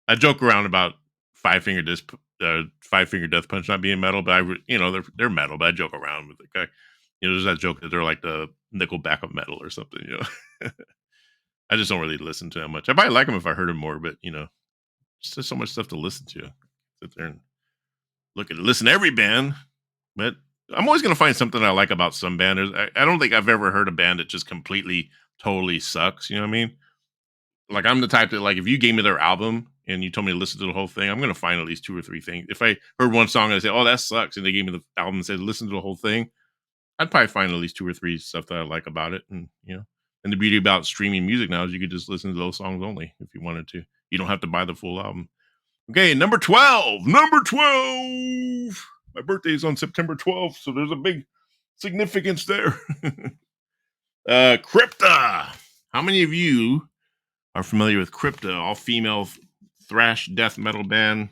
I joke around about Five Finger Death Punch not being metal, but they're metal, but I joke around with it. Okay? There's that joke that they're like the Nickelback of metal or something. I just don't really listen to them much. I probably like them if I heard them more, but it's just so much stuff to listen to. Sit there and listen to every band, but I'm always going to find something I like about some band. I don't think I've ever heard a band that just completely, totally sucks. You know what I mean? Like, I'm the type that, like, if you gave me their album and you told me to listen to the whole thing, I'm going to find at least 2 or 3 things. If I heard one song and I say, oh, that sucks, and they gave me the album and said, listen to the whole thing, I'd probably find at least 2 or 3 stuff that I like about it. And, and the beauty about streaming music now is you could just listen to those songs only if you wanted to. You don't have to buy the full album. Okay, number 12. Number 12. My birthday is on September 12th, so there's a big significance there. Crypta. How many of you are familiar with Crypta? All-female thrash death metal band.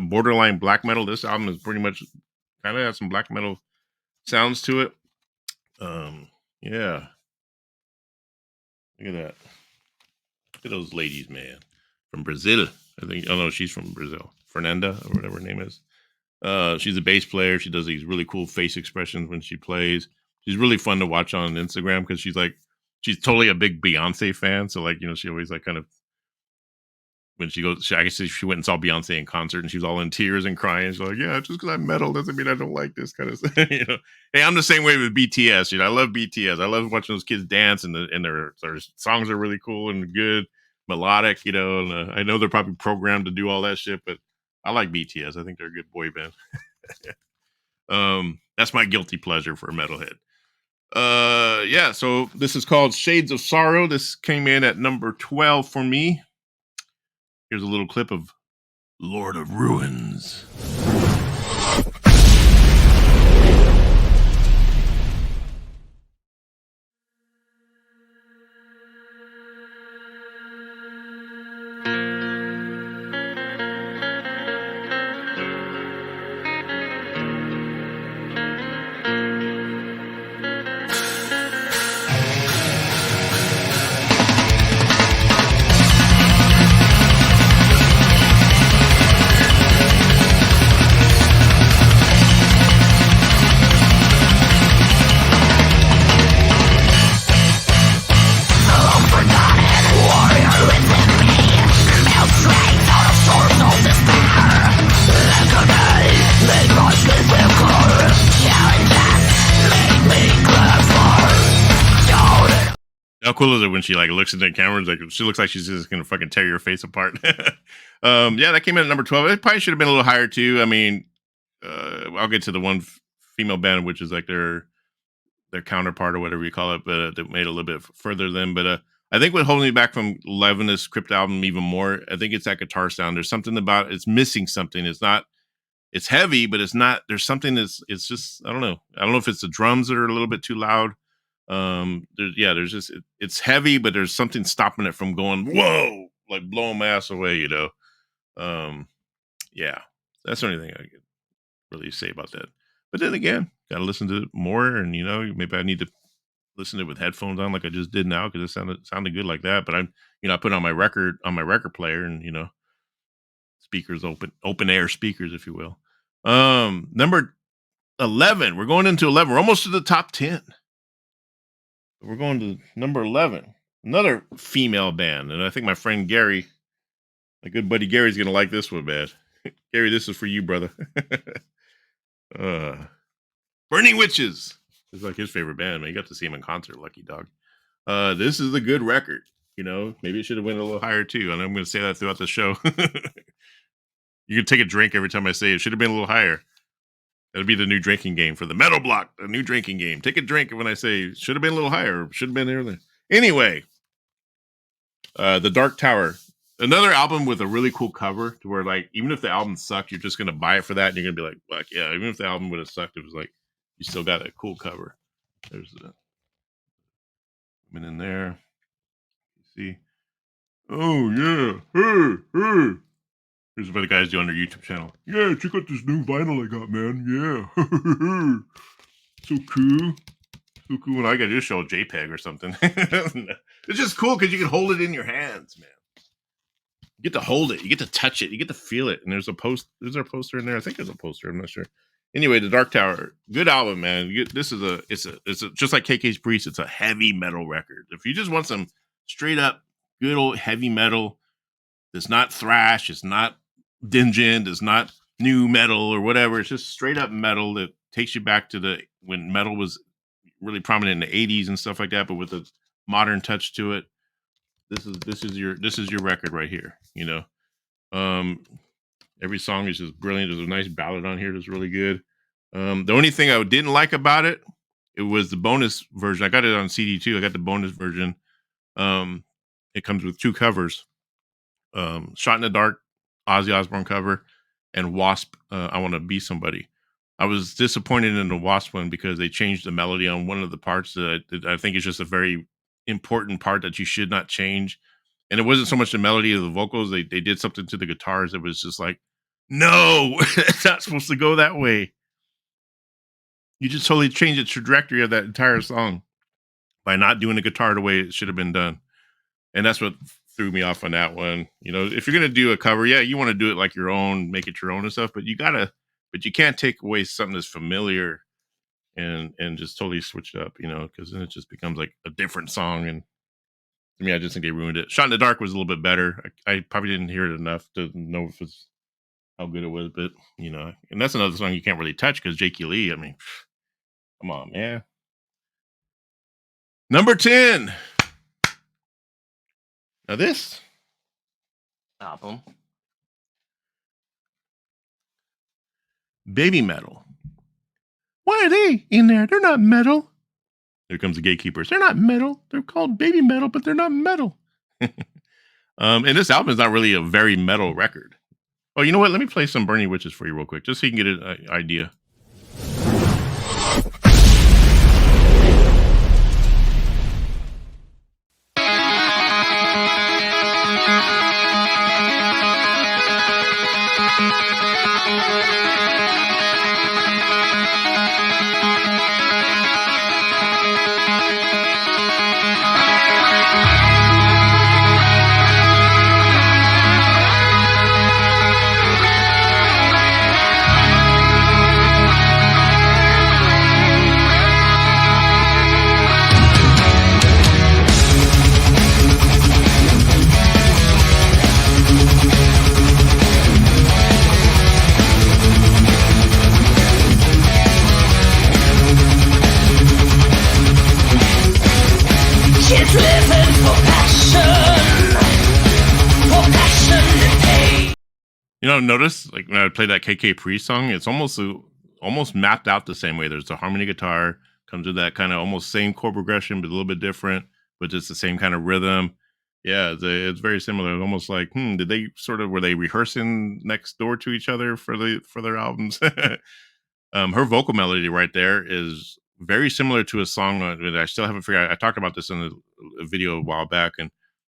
Borderline black metal. This album is pretty much kind of has some black metal sounds to it. Yeah. Look at that. Look at those ladies, man. From Brazil. I think, oh no, she's from Brazil. Fernanda, or whatever her name is. She's a bass player. She does these really cool face expressions when she plays. She's really fun to watch on Instagram because she's totally a big Beyonce fan. So like, she always like kind of, when she goes, I guess she went and saw Beyonce in concert and she was all in tears and crying. She's like, yeah, just because I'm metal doesn't mean I don't like this kind of thing. Hey, I'm the same way with BTS. I love BTS. I love watching those kids dance, and their songs are really cool and good, melodic. And I know they're probably programmed to do all that shit, but I like BTS. I think they're a good boy band. That's my guilty pleasure for a metalhead. Yeah. So this is called Shades of Sorrow. This came in at number 12 for me. Here's a little clip of Lord of Ruins. How cool is it when she like looks into the camera? Like she looks like she's just gonna fucking tear your face apart. Yeah, that came in at number 12. It probably should have been a little higher too. I mean, I'll get to the one female band, which is like their counterpart or whatever you call it, but they made a little bit further than. But I think what holding me back from loving this Crypt album even more, I think it's that guitar sound. There's something about it's missing something. It's heavy, but it's not. There's something it's just I don't know. I don't know if it's the drums that are a little bit too loud. There's just it's heavy, but there's something stopping it from going whoa, like blowing my ass away. Yeah, that's the only thing I could really say about that. But then again, gotta listen to it more, and maybe I need to listen to it with headphones on, like I just did now, because it sounded good like that. But I put it on my record player, and speakers, open air speakers, if you will. Number 11. We're going into 11. We're almost to the top 10. We're going to number 11. Another female band, and I think my friend Gary, my good buddy Gary's gonna like this one, man. Gary, this is for you, brother. Burning Witches. This is like his favorite band, man. You got to see him in concert, lucky dog. This is a good record. Maybe it should have went a little higher too, and I'm going to say that throughout the show. You can take a drink every time I say it. Should have been a little higher. That'll be the new drinking game for the Metal Block. The new drinking game. Take a drink when I say should have been a little higher. Should have been earlier. Anyway, The Dark Tower. Another album with a really cool cover, to where like even if the album sucked, you're just gonna buy it for that, and you're gonna be like, "Fuck yeah!" Even if the album would have sucked, it was like you still got a cool cover. There's the woman in there. You see? Oh yeah, hey. Here's what the guys do on their YouTube channel. Yeah, check out this new vinyl I got, man. Yeah, so cool. So cool. And I got to just show a JPEG or something. It's just cool because you can hold it in your hands, man. You get to hold it. You get to touch it. You get to feel it. And there's a post. Is there a poster in there? I think there's a poster. I'm not sure. Anyway, The Dark Tower, good album, man. This is it's just like KK's Priest. It's a heavy metal record. If you just want some straight up good old heavy metal, it's not thrash, it's not dingent, it's not new metal or whatever. It's just straight up metal that takes you back to when metal was really prominent in the 80s and stuff like that, but with a modern touch to it. This is your record right here. Every song is just brilliant. There's a nice ballad on here that's really good. The only thing I didn't like about it was the bonus version. I got it on CD too. I got the bonus version. It comes with two covers. Shot in the Dark, Ozzy Osbourne cover, and Wasp, I Want to Be Somebody. I was disappointed in the Wasp one because they changed the melody on one of the parts that I think is just a very important part that you should not change. And it wasn't so much the melody of the vocals. They did something to the guitars that was just like, no, it's not supposed to go that way. You just totally changed the trajectory of that entire song by not doing the guitar the way it should have been done. And that's what threw me off on that one. You know, if you're gonna do a cover, yeah, you want to do it like your own, make it your own and stuff, but you can't take away something that's familiar and just totally switch it up, you know, because then it just becomes like a different song. And to me, I just think they ruined it. Shot in the Dark was a little bit better. I probably didn't hear it enough to know if it's how good it was, but you know, and that's another song you can't really touch because Jakey Lee. I mean, come on, man. Number 10. Now this album, Baby Metal. Why are they in there? They're not metal. Here comes the gatekeepers. They're not metal. They're called baby metal, but they're not metal. And this album is not really a very metal record. Oh, you know what? Let me play some Burning Witches for you real quick, just so you can get an idea. You know, notice like when I play that KK Priest song, it's almost mapped out the same way. There's a harmony guitar, comes with that kind of almost same chord progression, but a little bit different, but just the same kind of rhythm. Yeah, it's very similar. It's almost like, did they were they rehearsing next door to each other for their albums? Her vocal melody right there is very similar to a song that I still haven't figured out. I talked about this in a video a while back, and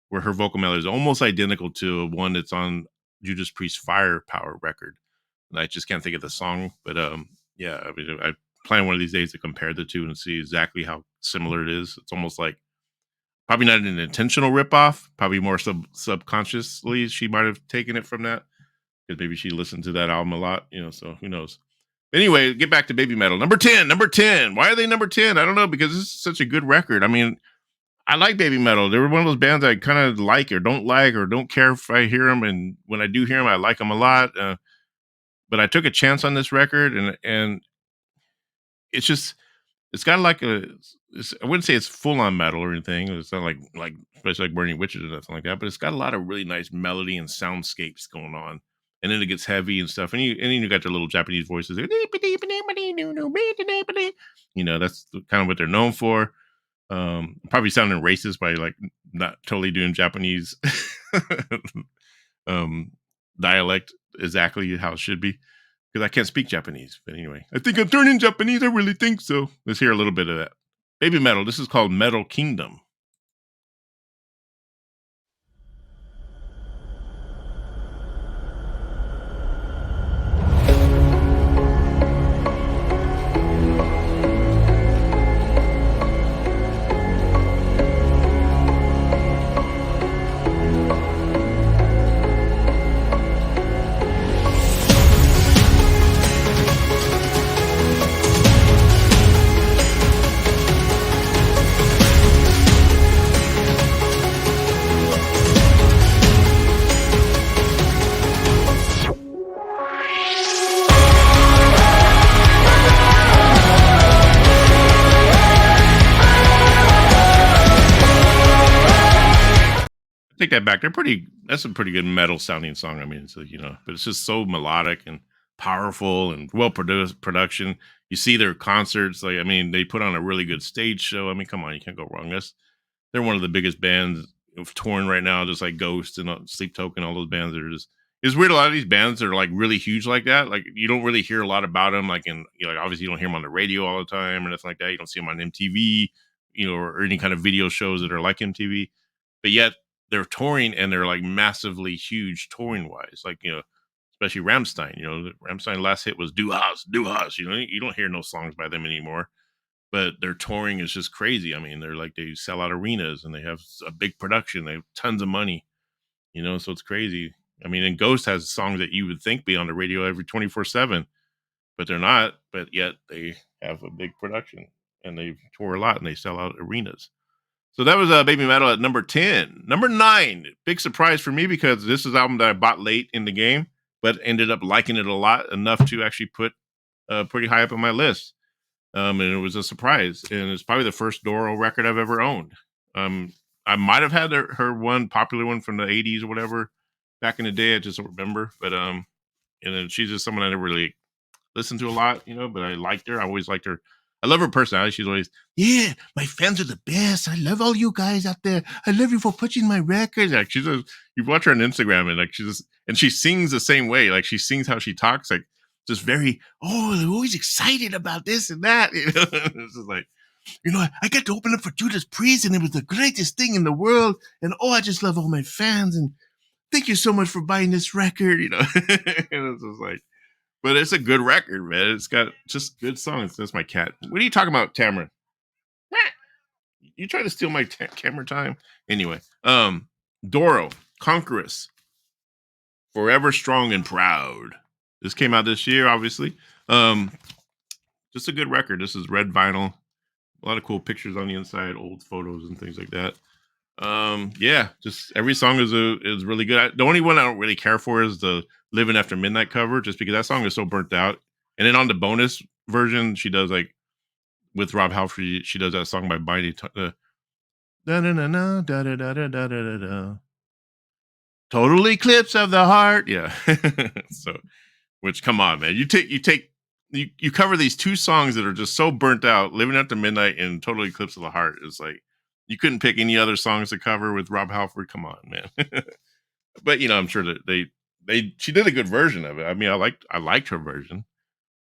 where her vocal melody is almost identical to one that's on Judas Priest's Firepower record. And I just can't think of the song, but yeah, I mean, I plan one of these days to compare the two and see exactly how similar it is. It's almost like probably not an intentional ripoff, probably more subconsciously she might have taken it from that because maybe she listened to that album a lot, you know. So who knows? Anyway, get back to Baby Metal. Number 10. Why are they number 10? I don't know, because this is such a good record. I mean, I like Baby Metal. They were one of those bands I kind of like or don't care if I hear them. And when I do hear them, I like them a lot. But I took a chance on this record, and it's got like I wouldn't say it's full on metal or anything. It's not like especially like Burning Witches or nothing like that. But it's got a lot of really nice melody and soundscapes going on. And then it gets heavy and stuff. And then you got their little Japanese voices. You know, that's kind of what they're known for. Probably sounding racist by like not totally doing Japanese dialect exactly how it should be, because I can't speak Japanese. But anyway, I think I'm turning Japanese. I really think so. Let's hear a little bit of that. Baby Metal. This is called Metal Kingdom. Take that back. That's a pretty good metal sounding song. I mean, so, you know, but it's just so melodic and powerful and well produced production. You see their concerts. Like, I mean, they put on a really good stage show. I mean, come on, you can't go wrong. They're one of the biggest bands of touring right now, just like Ghost and Sleep Token. All those bands are just, it's weird. A lot of these bands are like really huge like that. Like, you don't really hear a lot about them. Like, obviously you don't hear them on the radio all the time or nothing like that. You don't see them on MTV, you know, or any kind of video shows that are like MTV, but yet they're touring and they're like massively huge touring wise. Like, you know, especially Rammstein, you know, Rammstein last hit was Du Hast. You know, you don't hear no songs by them anymore. but their touring is just crazy. I mean, they sell out arenas and they have a big production. They have tons of money, so it's crazy. I mean, and Ghost has songs that you would think be on the radio every 24/7, but they're not. But yet they have a big production and they tour a lot and they sell out arenas. So that was Baby Metal at number 10. Number 9, big surprise for me because this is an album that I bought late in the game, but ended up liking it a lot enough to actually put pretty high up on my list. And it was a surprise. And it's probably the first Doro record I've ever owned. I might have had her one popular one from the 80s or whatever back in the day. I just don't remember. But and then she's just someone I never really listened to a lot, but I liked her. I always liked her. I love her personality. She's always, yeah, my fans are the best. I love all you guys out there. I love you for pushing my records. Like you watch her on Instagram and and she sings the same way. Like she sings how she talks, like just very, they're always excited about this and that. It's just like, I got to open up for Judas Priest and it was the greatest thing in the world. And I just love all my fans and thank you so much for buying this record. And it's just like, but it's a good record, man. It's got just good songs. That's my cat. What are you talking about, Tamara? You try to steal my camera time? Anyway, Doro, Conquerors, Forever Strong and Proud. This came out this year, obviously. Just a good record. This is red vinyl. A lot of cool pictures on the inside, old photos and things like that. Yeah, just every song is really good. The only one I don't really care for is the Living After Midnight cover, just because that song is so burnt out. And then on the bonus version, she does like with Rob Halford, she does that song by Binding Total Eclipse of the Heart. Yeah. So, which come on, man. You cover these two songs that are just so burnt out, Living After Midnight and Total Eclipse of the Heart. It's like you couldn't pick any other songs to cover with Rob Halford. Come on, man. But I'm sure that she did a good version of it. I mean, I liked her version.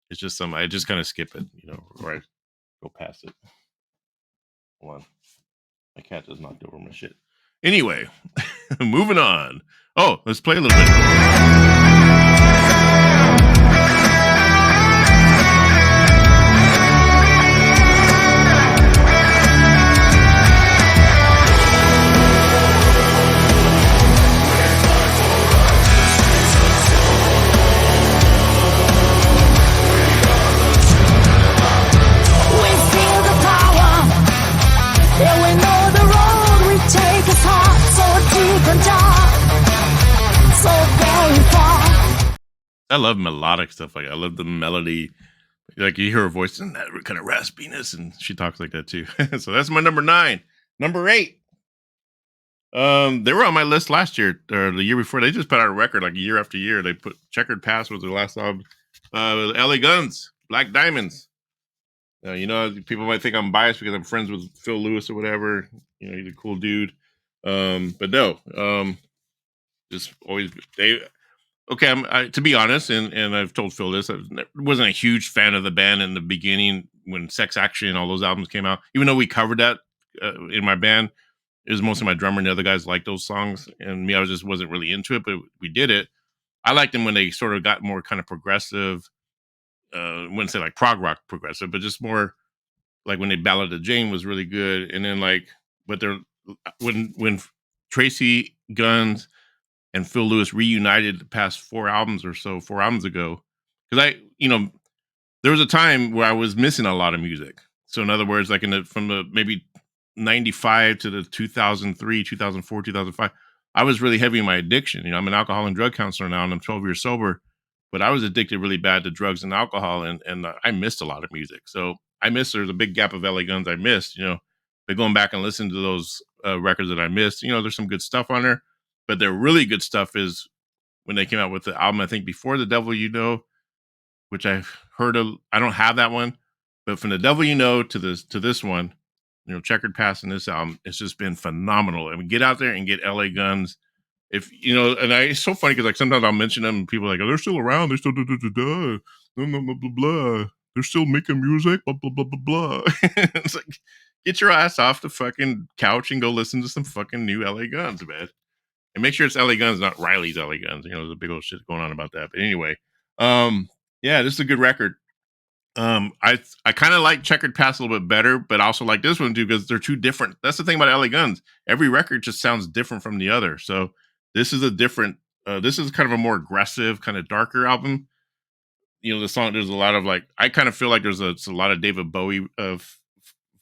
It's just I just kind of skip it, or I go past it. Hold on. My cat just knocked over my shit. Anyway, moving on. Oh, let's play a little bit. I love melodic stuff. Like I love the melody. Like you hear her voice and that kind of raspiness, and she talks like that too. So that's my number 9. Number 8. They were on my list last year or the year before. They just put out a record like year after year. They put Checkered Past was their last album. LA Guns, Black Diamonds. People might think I'm biased because I'm friends with Phil Lewis or whatever. He's a cool dude. But no, just always okay. To be honest, and I've told Phil this, I wasn't a huge fan of the band in the beginning when Sex Action and all those albums came out. Even though we covered that in my band, it was mostly my drummer and the other guys liked those songs, and me, I just wasn't really into it. But we did it. I liked them when they sort of got more kind of progressive. Wouldn't say like prog rock progressive, but just more like when they Ballad of Jane was really good, and then but they're when Tracy Guns and Phil Lewis reunited the past 4 albums ago, because there was a time where I was missing a lot of music. So in other words, like from the maybe 95 to the 2003, 2004, 2005, I was really heavy in my addiction. I'm an alcohol and drug counselor now, and I'm 12 years sober, but I was addicted really bad to drugs and alcohol, and I missed a lot of music. So there's a big gap of LA Guns I missed, but going back and listening to those records that I missed, there's some good stuff on there, but their really good stuff is when they came out with the album, I think Before the Devil You Know, which I've heard of. I don't have that one, but from The Devil You Know to this one, Checkered Past in this album, it's just been phenomenal. I mean, get out there and get LA Guns. If it's so funny because like sometimes I'll mention them and people are like, oh, they're still around, they're still blah blah blah blah, they're still making music, blah blah blah blah blah. It's like, get your ass off the fucking couch and go listen to some fucking new LA Guns, man. And make sure it's LA Guns, not Riley's LA Guns. There's a big old shit going on about that. But anyway, yeah, this is a good record. I kind of like Checkered Past a little bit better, but also like this one too because they're two different. That's the thing about LA Guns. Every record just sounds different from the other. So this is a different. This is kind of a more aggressive, kind of darker album. You know, the song. There's a lot of like. I kind of feel like it's a lot of David Bowie of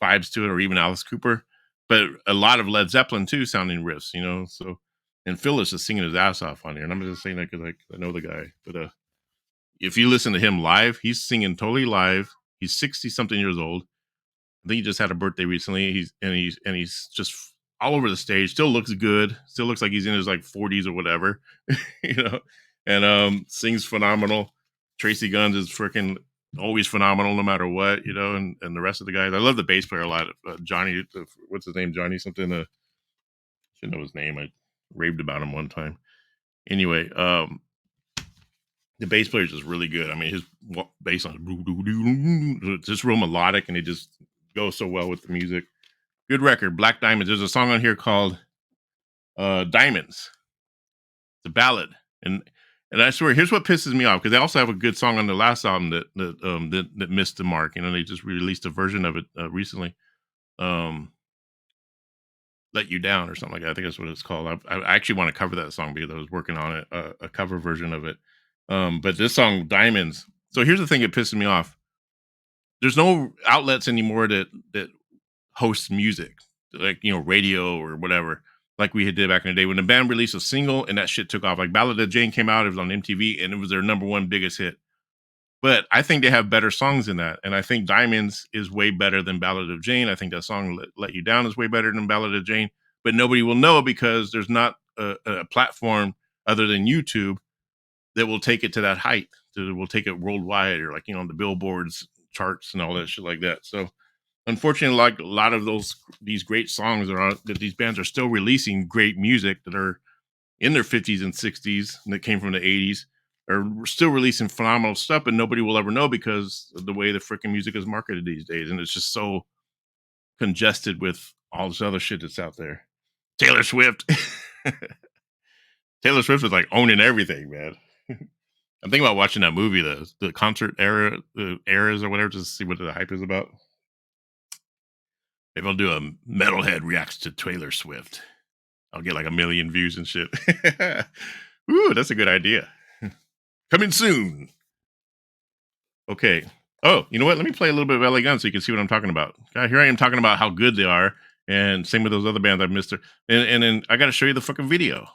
vibes to it, or even Alice Cooper, but a lot of Led Zeppelin too, sounding riffs. You know, so and Phil is just singing his ass off on here, and I'm just saying that because like I know the guy, but if you listen to him live, he's singing totally live. He's 60 something years old. I think he just had a birthday recently. He's just all over the stage. Still looks good. Still looks like he's in his like 40s or whatever, you know. And sings phenomenal. Tracy Guns is freaking always phenomenal no matter what, you know. And the rest of the guys, I love the bass player a lot. Johnny, what's his name? Johnny something. Should know his name. I raved about him one time. Anyway, the bass player is just really good. I mean, his bass on just real melodic, and it just goes so well with the music. Good record, Black Diamonds. There's a song on here called Diamonds. It's a ballad, and I swear, here's what pisses me off because they also have a good song on the last album that missed the mark. You know, they just released a version of it recently. Let You Down or something like that. I think that's what it's called. I actually want to cover that song because I was working on it, a cover version of it. But this song, Diamonds. So here's the thing that pisses me off. There's no outlets anymore that host music, like, you know, radio or whatever, like we did back in the day when the band released a single and that shit took off. Like Ballad of Jane came out, it was on MTV, and it was their number one biggest hit. But I think they have better songs than that. And I think Diamonds is way better than Ballad of Jane. I think that song Let You Down is way better than Ballad of Jane. But nobody will know because there's not a platform other than YouTube that will take it to that height. That will take it worldwide, or like, you know, on the Billboards charts and all that shit like that. So unfortunately, like a lot of these great songs that these bands are still releasing great music that are in their 50s and 60s and that came from the 80s are still releasing phenomenal stuff, but nobody will ever know because of the way the freaking music is marketed these days. And it's just so congested with all this other shit that's out there. Taylor Swift. Taylor Swift is like owning everything, man. I'm thinking about watching that movie, the concert eras or whatever, just to see what the hype is about. Maybe I'll do a metalhead reacts to Taylor Swift. I'll get like 1 million views and shit. Ooh, that's a good idea. Coming soon. Okay. Oh, you know what? Let me play a little bit of LA Guns so you can see what I'm talking about. God, here I am talking about how good they are, and same with those other bands I've missed. And then I got to show you the fucking video.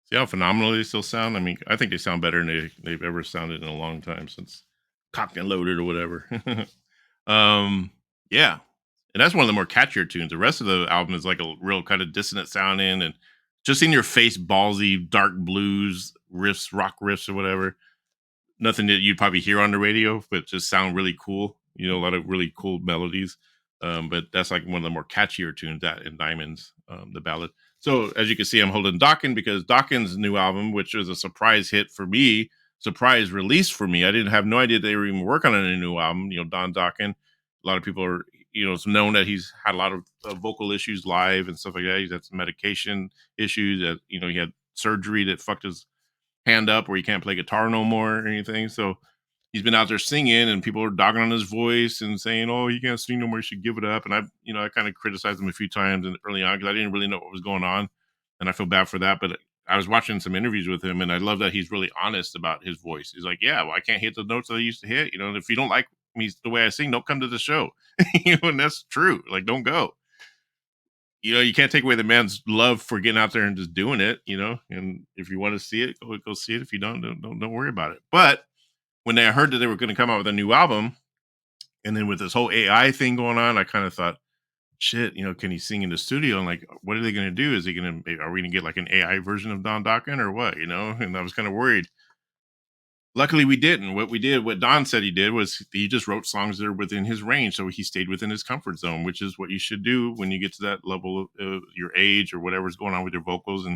See how phenomenal they still sound? I mean, I think they sound better than they've ever sounded in a long time since Cocked and Loaded or whatever. Yeah. And that's one of the more catchier tunes. The rest of the album is like a real kind of dissonant sounding and just in your face, ballsy, dark blues riffs, rock riffs or whatever. Nothing that you'd probably hear on the radio, but just sound really cool. You know, a lot of really cool melodies. But that's like one of the more catchier tunes, that in Diamonds, the ballad. So as you can see, I'm holding Dokken because Dokken's new album, which was a surprise hit for me, surprise release for me. I didn't have no idea they were even working on a new album. You know, Don Dokken. A lot of people are, you know, it's known that he's had a lot of vocal issues live and stuff like that. He's had some medication issues. That, you know, he had surgery that fucked his hand up where he can't play guitar no more or anything. So he's been out there singing and people are dogging on his voice and saying, oh, he can't sing no more, you should give it up. And I kind of criticized him a few times early on because I didn't really know what was going on. And I feel bad for that. But I was watching some interviews with him and I love that he's really honest about his voice. He's like, yeah, well, I can't hit the notes that I used to hit. You know, and if you don't like me the way I sing, don't come to the show. You know, and that's true. Like, don't go. You know, you can't take away the man's love for getting out there and just doing it, you know, and if you want to see it, go see it. If you don't worry about it. But when I heard that they were going to come out with a new album, and then with this whole AI thing going on, I kind of thought, shit, can he sing in the studio? And like, what are they going to do? Are we going to get like an AI version of Don Dokken or what? And I was kind of worried. Luckily, we didn't. What Don said he did was he just wrote songs that are within his range. So he stayed within his comfort zone, which is what you should do when you get to that level of your age or whatever's going on with your vocals.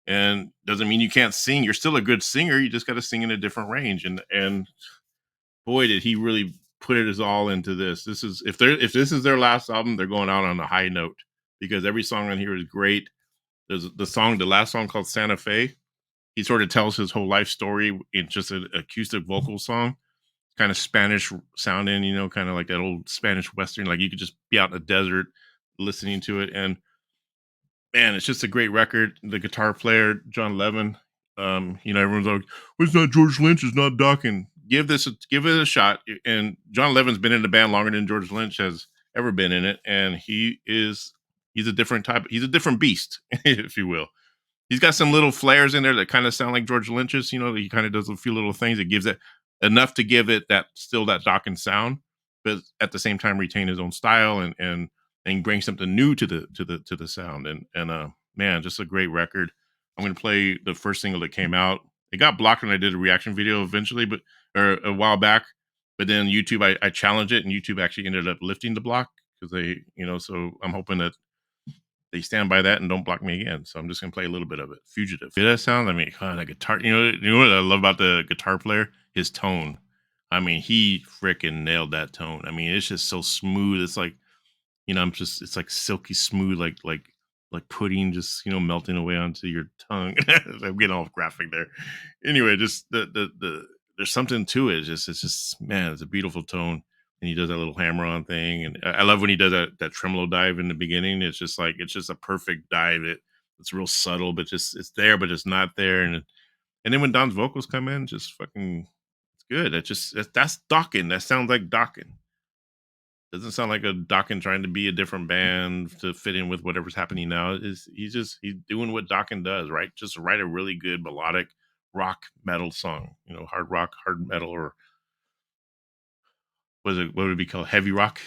And doesn't mean you can't sing. You're still a good singer. You just got to sing in a different range. And boy, did he really put it his all into this. If this is their last album, they're going out on a high note because every song on here is great. There's the last song called Santa Fe. He sort of tells his whole life story in just an acoustic vocal song, kind of Spanish sounding, kind of like that old Spanish Western. Like you could just be out in the desert listening to it. And man, it's just a great record. The guitar player, John Levin, everyone's like, well, it's not George Lynch, it's not Dokken. Give it a shot. And John Levin's been in the band longer than George Lynch has ever been in it. And he's a different type. He's a different beast, if you will. He's got some little flares in there that kind of sound like George Lynch's, he kind of does a few little things. It gives it enough to give it that Dokken sound, but at the same time retain his own style and bring something new to the sound. And man, just a great record. I'm going to play the first single that came out. It got blocked when I did a reaction video eventually, or a while back, but then YouTube, I challenged it and YouTube actually ended up lifting the block because they, so I'm hoping that they stand by that and don't block me again. So I'm just going to play a little bit of it. Fugitive. Did that sound? I mean, that guitar, you know what I love about the guitar player? His tone. I mean, he freaking nailed that tone. I mean, it's just so smooth. It's like, it's like silky smooth, like pudding just, melting away onto your tongue. I'm getting all graphic there. Anyway, just there's something to it. It's just, man, it's a beautiful tone. And he does that little hammer-on thing, and I love when he does that tremolo dive in the beginning. It's just a perfect dive. It's real subtle, but it's there, but it's not there. And then when Don's vocals come in, just fucking, it's good. That's Dokken. That sounds like Dokken. Doesn't sound like a Dokken trying to be a different band to fit in with whatever's happening now. He's doing what Dokken does, right? Just write a really good melodic rock metal song, hard rock, hard metal, or what would it be called? Heavy rock.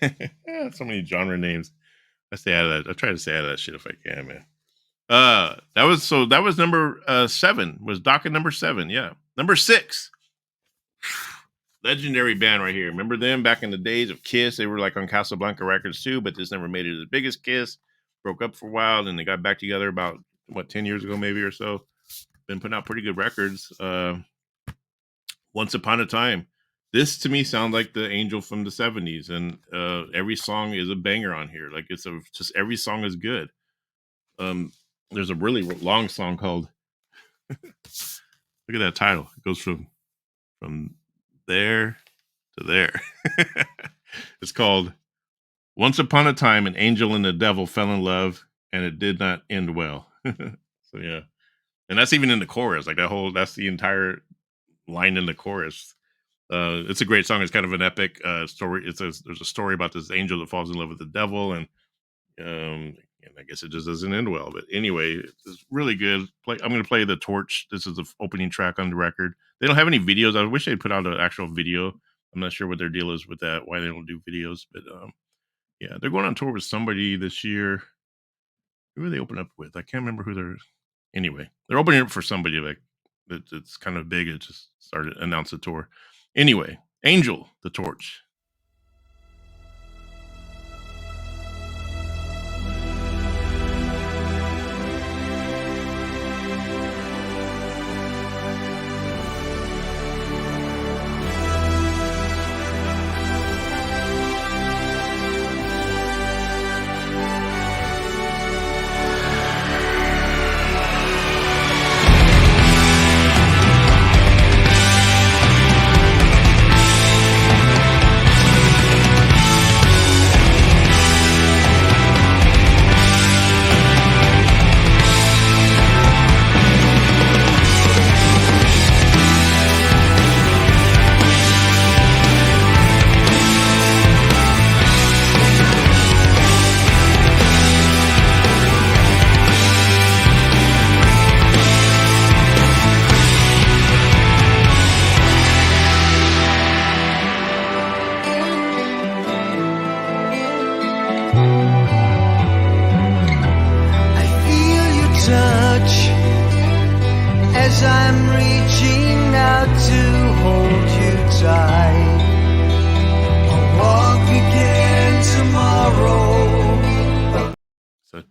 So many genre names. I stay out of that. I try to stay out of that shit if I can, man. That was number 7. Was Dokken number 7? Yeah. Number 6. Legendary band right here. Remember them back in the days of Kiss? They were like on Casablanca Records too, but this never made it as big as Kiss. Broke up for a while, and they got back together about 10 years ago, maybe or so. Been putting out pretty good records. Once Upon a Time. This to me sounds like the Angel from the 70s, and every song is a banger on here. Like just every song is good. There's a really long song called look at that title. It goes from there to there. It's called Once Upon a Time, an Angel and the Devil fell in love, and it did not end well. So yeah. And that's even in the chorus. Like that's the entire line in the chorus. It's a great song. It's kind of an epic story. There's a story about this angel that falls in love with the devil, and I guess it just doesn't end well. But anyway, it's really good. I'm going to play The Torch. This is the opening track on the record. They don't have any videos. I wish they'd put out an actual video. I'm not sure what their deal is with that, why they don't do videos. But yeah, they're going on tour with somebody this year. Who are they open up with? I can't remember who they're. Anyway, they're opening up for somebody like it's kind of big. It just started announced the tour. Anyway, Angel, The Torch.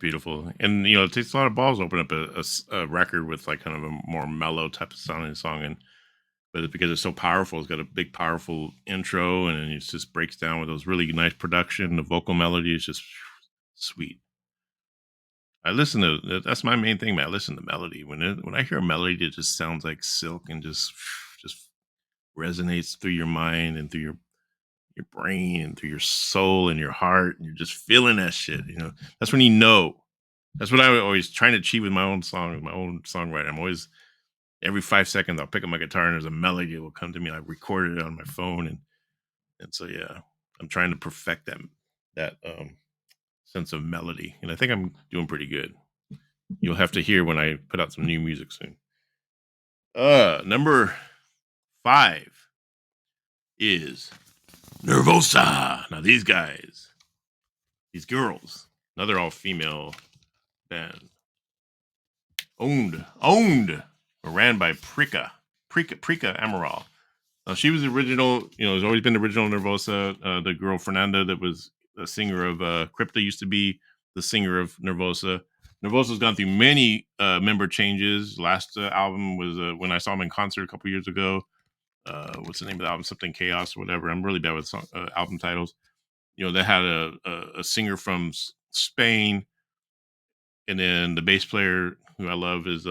beautiful. And you know, it takes a lot of balls to open up a record with like kind of a more mellow type of sounding song, and but it's because it's so powerful. It's got a big, powerful intro, and then it just breaks down with those really nice production. The vocal melody is just sweet. I listen to that's my main thing, man. I listen to melody. When I hear a melody, it just sounds like silk and just resonates through your mind and through your brain and through your soul and your heart, and you're just feeling that shit. You know, that's when you know. That's what I always trying to achieve with my own song, with my own songwriting. I'm always every 5 seconds I'll pick up my guitar and there's a melody that will come to me. I recorded it on my phone, and so yeah, I'm trying to perfect that sense of melody, and I think I'm doing pretty good. You'll have to hear when I put out some new music soon. Number 5 is Nervosa. Now these girls, another all female band, owned or ran by Prika Amaral. Now she was the original, you know, has always been the original Nervosa. The girl Fernanda that was a singer of Crypta used to be the singer of Nervosa. Nervosa's gone through many member changes. Last album was when I saw him in concert a couple years ago. What's the name of the album? Something Chaos or whatever. I'm really bad with album titles. You know, they had a singer from Spain, and then the bass player who I love is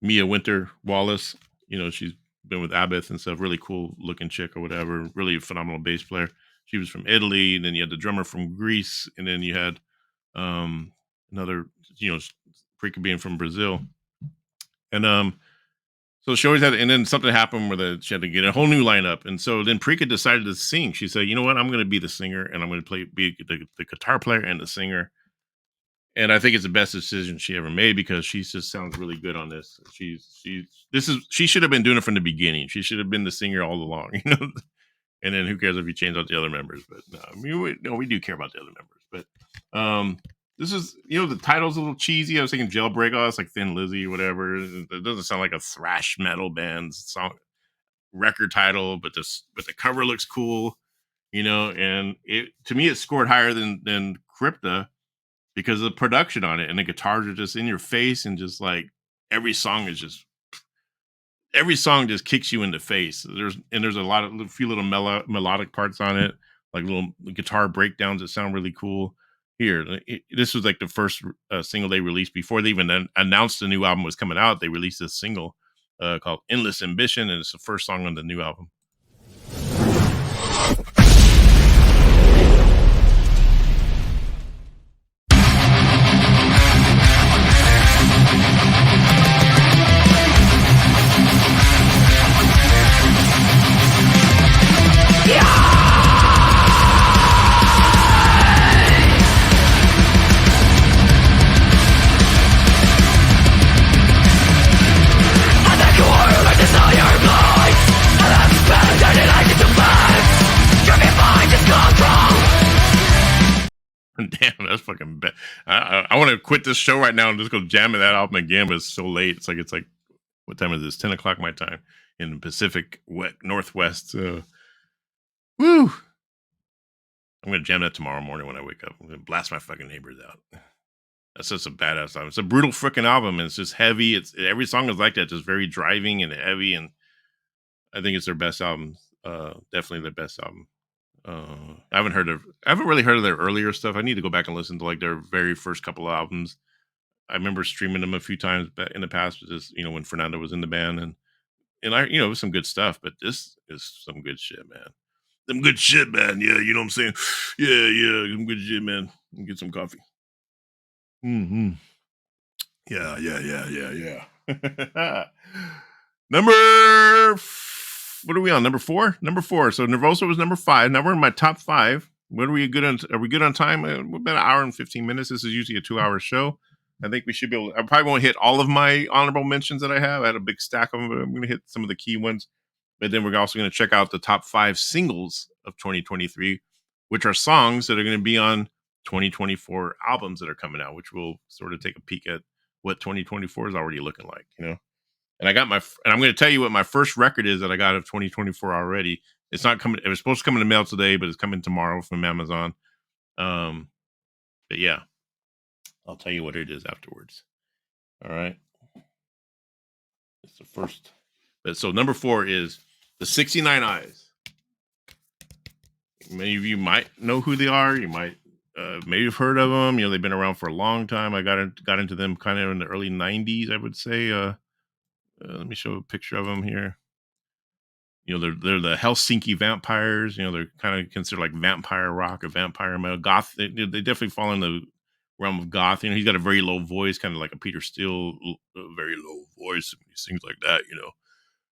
Mia Winter Wallace. You know, she's been with Abbott and stuff. Really cool looking chick or whatever. Really phenomenal bass player. She was from Italy. And then you had the drummer from Greece, and then you had another, you know, Prika being from Brazil. And so she always had, and then something happened where she had to get a whole new lineup. And so then Prika decided to sing. She said, you know what, I'm going to be the singer, and I'm going to be the guitar player and the singer. And I think it's the best decision she ever made, because she just sounds really good on this. She should have been doing it from the beginning. She should have been the singer all along, you know. And then who cares if you change out the other members? But no, I mean, we do care about the other members. But this is, you know, the title's a little cheesy. I was thinking Jailbreak, it's like Thin Lizzy or whatever. It doesn't sound like a thrash metal band song record title, but the cover looks cool, you know. And to me, it scored higher than Crypta, because of the production on it, and the guitars are just in your face, and just like every song just kicks you in the face. There's a few little melodic parts on it, like little guitar breakdowns that sound really cool. This was like the first single they released before they even announced the new album was coming out. They released this single called Endless Ambition, and it's the first song on the new album. Damn, that's fucking bad. I want to quit this show right now and just go jam that album again, but it's so late. It's like what time is this? 10 o'clock my time in the Pacific Northwest. Woo! I'm gonna jam that tomorrow morning when I wake up. I'm gonna blast my fucking neighbors out. That's just a badass album. It's a brutal freaking album, and it's just heavy. Every song is like that, just very driving and heavy. And I think it's their best album. Definitely their best album. I haven't really heard of their earlier stuff. I need to go back and listen to like their very first couple of albums. I remember streaming them a few times back in the past, but just, you know, when Fernando was in the band, and I, you know, it was some good stuff, but this is some good shit, man. Some good shit, man. Yeah, you know what I'm saying? Yeah, some good shit, man. Get some coffee. Mm-hmm. Yeah. What are we on? Number 4? Number 4. So Nervosa was number 5. Now we're in my top 5. What are we good on? Are we good on time? We're about an hour and 15 minutes. This is usually a 2-hour show. I think we should be able I probably won't hit all of my honorable mentions that I have. I had a big stack of them, but I'm going to hit some of the key ones. But then we're also going to check out the top 5 singles of 2023, which are songs that are going to be on 2024 albums that are coming out, which will sort of take a peek at what 2024 is already looking like, you know? And I'm going to tell you what my first record is that I got of 2024 already. It's not coming. It was supposed to come in the mail today, but it's coming tomorrow from Amazon. But yeah, I'll tell you what it is afterwards. All right. It's the first. But so number 4 is the 69 Eyes. Many of you might know who they are. You might maybe have heard of them. You know, they've been around for a long time. I got into them kind of in the early 90s, I would say. Let me show a picture of them here. You know, they're the Helsinki Vampires. You know, they're kind of considered like vampire rock or vampire metal. Goth. They definitely fall in the realm of goth. You know, he's got a very low voice, kind of like a Peter Steele, very low voice. He sings like that, you know.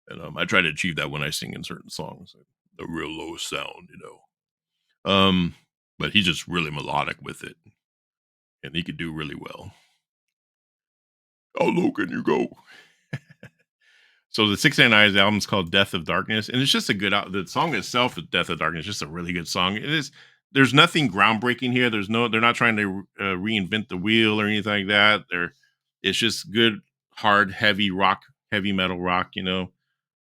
And I try to achieve that when I sing in certain songs, like the real low sound, you know. But he's just really melodic with it, and he could do really well. How low can you go? So the 69 Eyes album is called Death of Darkness, and it's just a good the song itself is Death of Darkness, just a really good song. It is. There's nothing groundbreaking here. They're not trying to reinvent the wheel or anything like that. It's just good, hard, heavy rock, heavy metal rock, you know.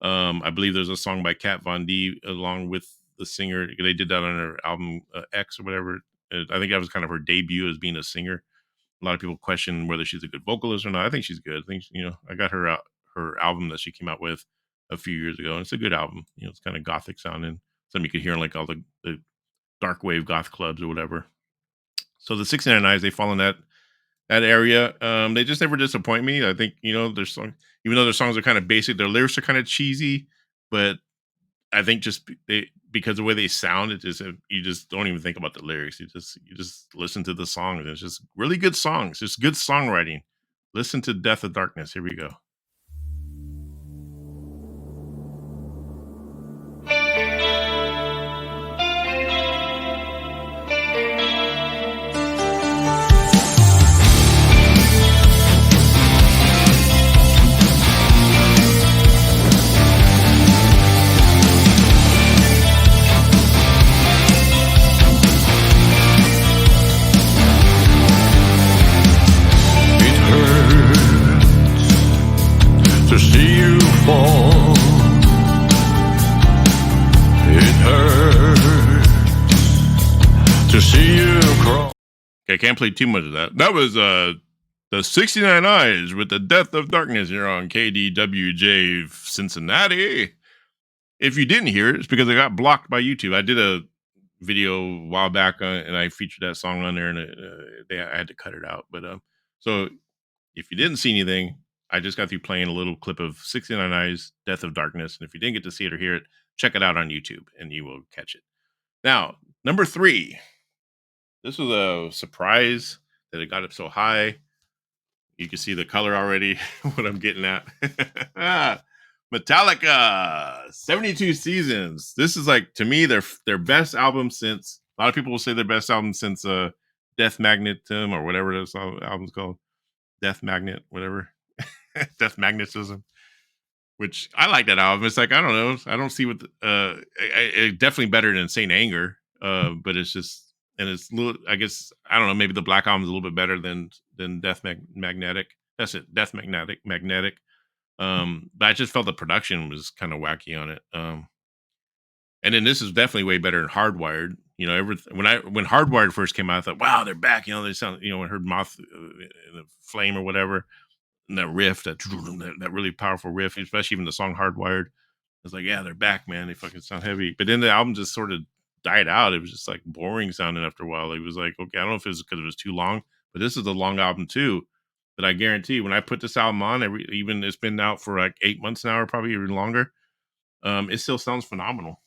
I believe there's a song by Kat Von D along with the singer. They did that on her album X or whatever. I think that was kind of her debut as being a singer. A lot of people question whether she's a good vocalist or not. I think she's good. I think, you know, I got her album that she came out with a few years ago, and it's a good album. You know, it's kind of gothic sounding. Something you could hear in like all the dark wave goth clubs or whatever. So the 69 Eyes, they fall in that area. They just never disappoint me. I think, you know, even though their songs are kind of basic, their lyrics are kind of cheesy, but I think just because the way they sound, you just don't even think about the lyrics. You just listen to the songs. It's just really good songs. Just good songwriting. Listen to Death of Darkness. Here we go. To see you fall, it hurts to see you crawl. Okay, I can't play too much of that. That was the 69 Eyes with the Death of Darkness here on KDWJ Cincinnati. If you didn't hear it, it's because I got blocked by YouTube. I did a video a while back and I featured that song on there, and I had to cut it out. But so if you didn't see anything, I just got through playing a little clip of 69 Eyes, Death of Darkness. And if you didn't get to see it or hear it, check it out on YouTube and you will catch it. Now, number 3. This was a surprise that it got up so high. You can see the color already, what I'm getting at. Metallica, 72 Seasons. This is like, to me, their best album since, a lot of people will say their best album since Death Magnetism or whatever this album's called. Death Magnet, whatever. Death Magnetism, which I like that album. It's like, I don't know, I don't see what it definitely better than Insane Anger, but it's just, and it's a little, I guess, I don't know, maybe the Black Album is a little bit better than Death Magnetic. That's it, Death Magnetic. But I just felt the production was kind of wacky on it. And then this is definitely way better than Hardwired. You know, when Hardwired first came out, I thought, wow, they're back. You know, they sound, you know, when I heard Moth in the Flame or whatever, and that riff, that really powerful riff, especially even the song Hardwired, I was like, yeah, they're back, man. They fucking sound heavy. But then the album just sort of died out. It was just like boring sounding after a while. It was like, okay, I don't know if it was because it was too long, but this is a long album too. But I guarantee when I put this album on, even it's been out for like 8 months now, or probably even longer, it still sounds phenomenal.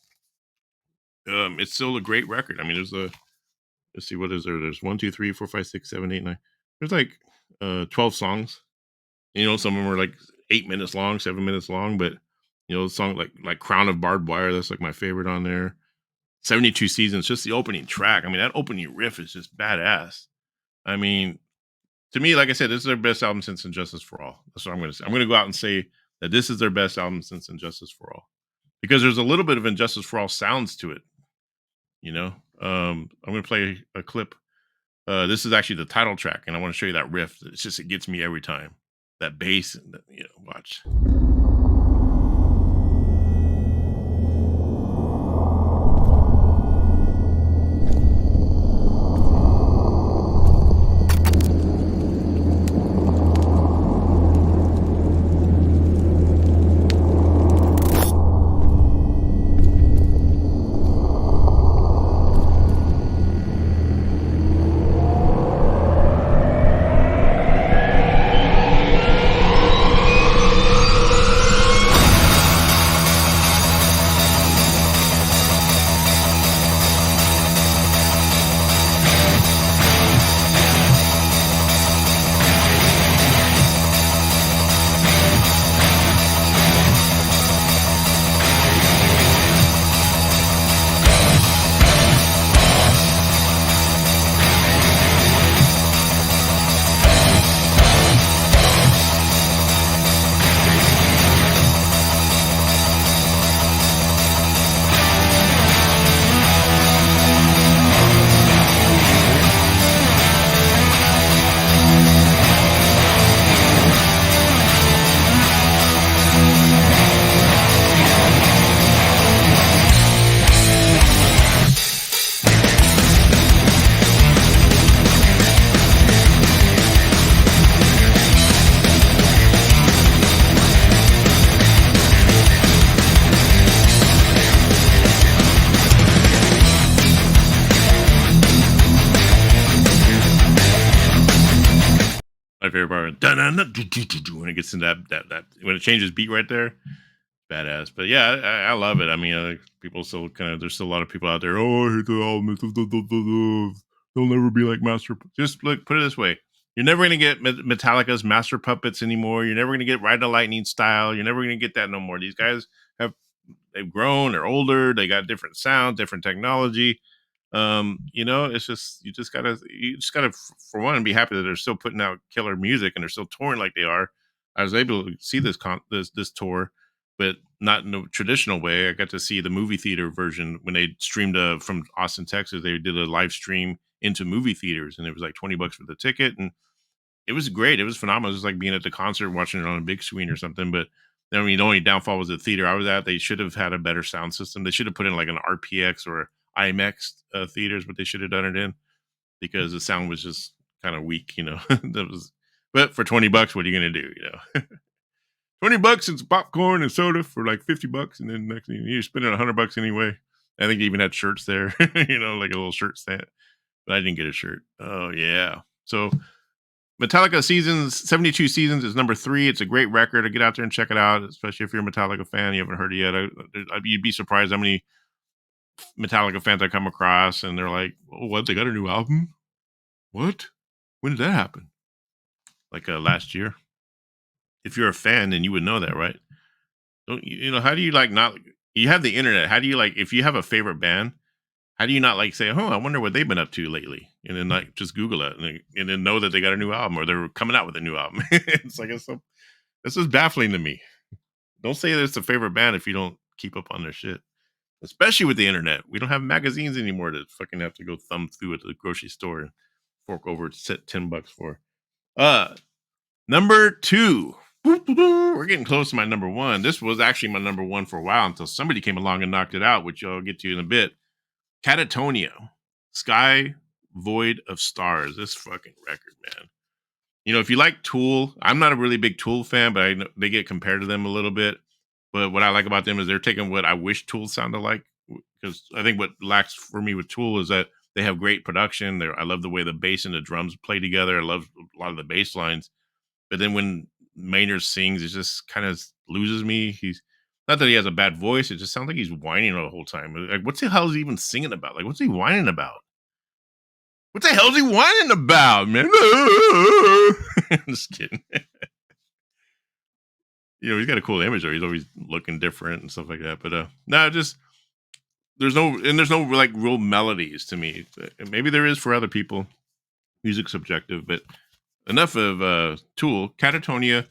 It's still a great record. I mean, let's see, what is there? There's 1, 2, 3, 4, 5, 6, 7, 8, 9. There's like 12 songs. You know, some of them are like 8 minutes long, 7 minutes long, but you know, the song like Crown of Barbed Wire, that's like my favorite on there. 72 Seasons, just the opening track. I mean, that opening riff is just badass. I mean, to me, like I said, this is their best album since Injustice for All. That's what I'm going to say. I'm going to go out and say that this is their best album since Injustice for All, because there's a little bit of Injustice for All sounds to it. You know, I'm going to play a clip. This is actually the title track, and I want to show you that riff. It gets me every time. That bass, and you know, watch. favorite part. When it gets in that when it changes beat right there, badass. But yeah, I love it. I mean, people still there's still a lot of people out there. Oh, I hate the album. They'll never be like Master. Just look, put it this way: you're never gonna get Metallica's Master Puppets anymore. You're never gonna get Ride the Lightning style. You're never gonna get that no more. These guys they've grown. They're older. They got different sound, different technology. It's just you just gotta for one be happy that they're still putting out killer music and they're still touring like they are. I was able to see this tour, but not in a traditional way. I got to see the movie theater version when they streamed from Austin, Texas. They did a live stream into movie theaters, and it was like $20 for the ticket, and it was great. It was phenomenal. It was like being at the concert, watching it on a big screen or something. But I mean, the only downfall was the theater I was at. They should have had a better sound system. They should have put in like an RPX or IMAX theaters, but they should have done it in, because the sound was just kind of weak, but for $20, what are you going to do? $20, it's popcorn and soda for like $50. And then next thing you're spending $100 anyway. I think they even had shirts there, like a little shirt stand, but I didn't get a shirt. Oh yeah. So Metallica 72 Seasons is number 3. It's a great record. Get out there and check it out, especially if you're a Metallica fan. You haven't heard it yet. You'd be surprised how many Metallica fans I come across, and they're like, "Oh, what? They got a new album? What? When did that happen?" Like last year. If you're a fan, then you would know that, right? Don't how do you not? You have the internet. How do you if you have a favorite band? How do you not say, "Oh, I wonder what they've been up to lately," and then just Google it and then know that they got a new album or they're coming out with a new album? It's this is baffling to me. Don't say that it's a favorite band if you don't keep up on their shit. Especially with the internet. We don't have magazines anymore to fucking have to go thumb through at the grocery store and fork over $10 for. Number 2. We're getting close to my number 1. This was actually my number 1 for a while until somebody came along and knocked it out, which I'll get to in a bit. Catatonia, Sky Void of Stars. This fucking record, man. If you like Tool, I'm not a really big Tool fan, but I know they get compared to them a little bit. But what I like about them is they're taking what I wish Tool sounded like, because I think what lacks for me with Tool is that they have great production. I love the way the bass and the drums play together. I love a lot of the bass lines. But then when Maynard sings, it just kind of loses me. He's not that he has a bad voice. It just sounds like he's whining the whole time. Like, what the hell is he even singing about? Like, what's he whining about? What the hell is he whining about, man? I'm just kidding. He's got a cool image, though. He's always looking different and stuff like that. But there's no real melodies to me. Maybe there is for other people. Music's subjective, but enough of Tool. Catatonia,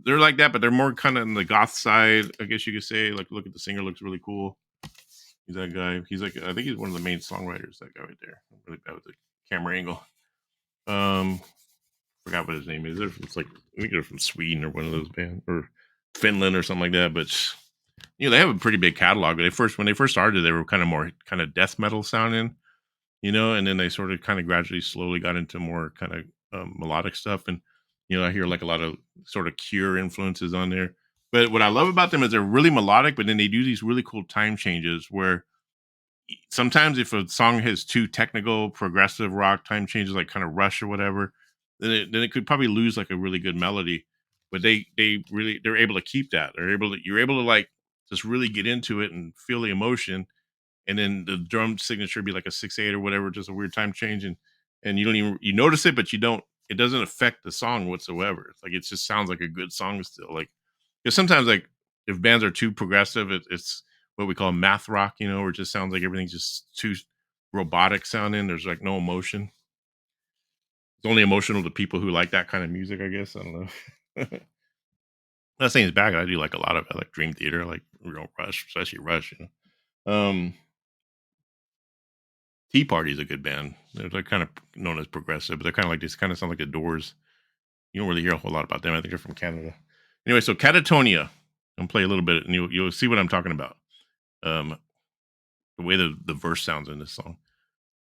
they're like that, but they're more kind of on the goth side, I guess you could say. Like, look at the singer, looks really cool. He's that guy. He's I think he's one of the main songwriters. That guy right there. I'm really bad with the camera angle. Forgot what his name is. It's I think they're from Sweden or one of those bands, or Finland or something like that. But they have a pretty big catalog. When they first started, they were kind of death metal sounding, and then they sort of kind of gradually, slowly got into more kind of melodic stuff. And I hear a lot of sort of Cure influences on there. But what I love about them is they're really melodic, but then they do these really cool time changes where sometimes if a song has too technical, progressive rock time changes, like kind of Rush or whatever, then it could probably lose a really good melody. But they're able to keep that. You're able to just really get into it and feel the emotion. And then the drum signature be like a 6/8 or whatever, just a weird time change. And you don't even, you notice it, but it doesn't affect the song whatsoever. It's it just sounds like a good song still. Because sometimes if bands are too progressive, it's what we call math rock, where it just sounds like everything's just too robotic sounding. There's no emotion. It's only emotional to people who like that kind of music, I guess. I don't know. I'm not saying it's bad. I do like a lot of Dream Theater, Rush, especially Rush. Tea Party is a good band. They're kind of known as progressive, but they're kind of kind of sound like the Doors. You don't really hear a whole lot about them. I think they're from Canada. Anyway, so Catatonia. I'm gonna play a little bit, and you'll see what I'm talking about. The way the verse sounds in this song.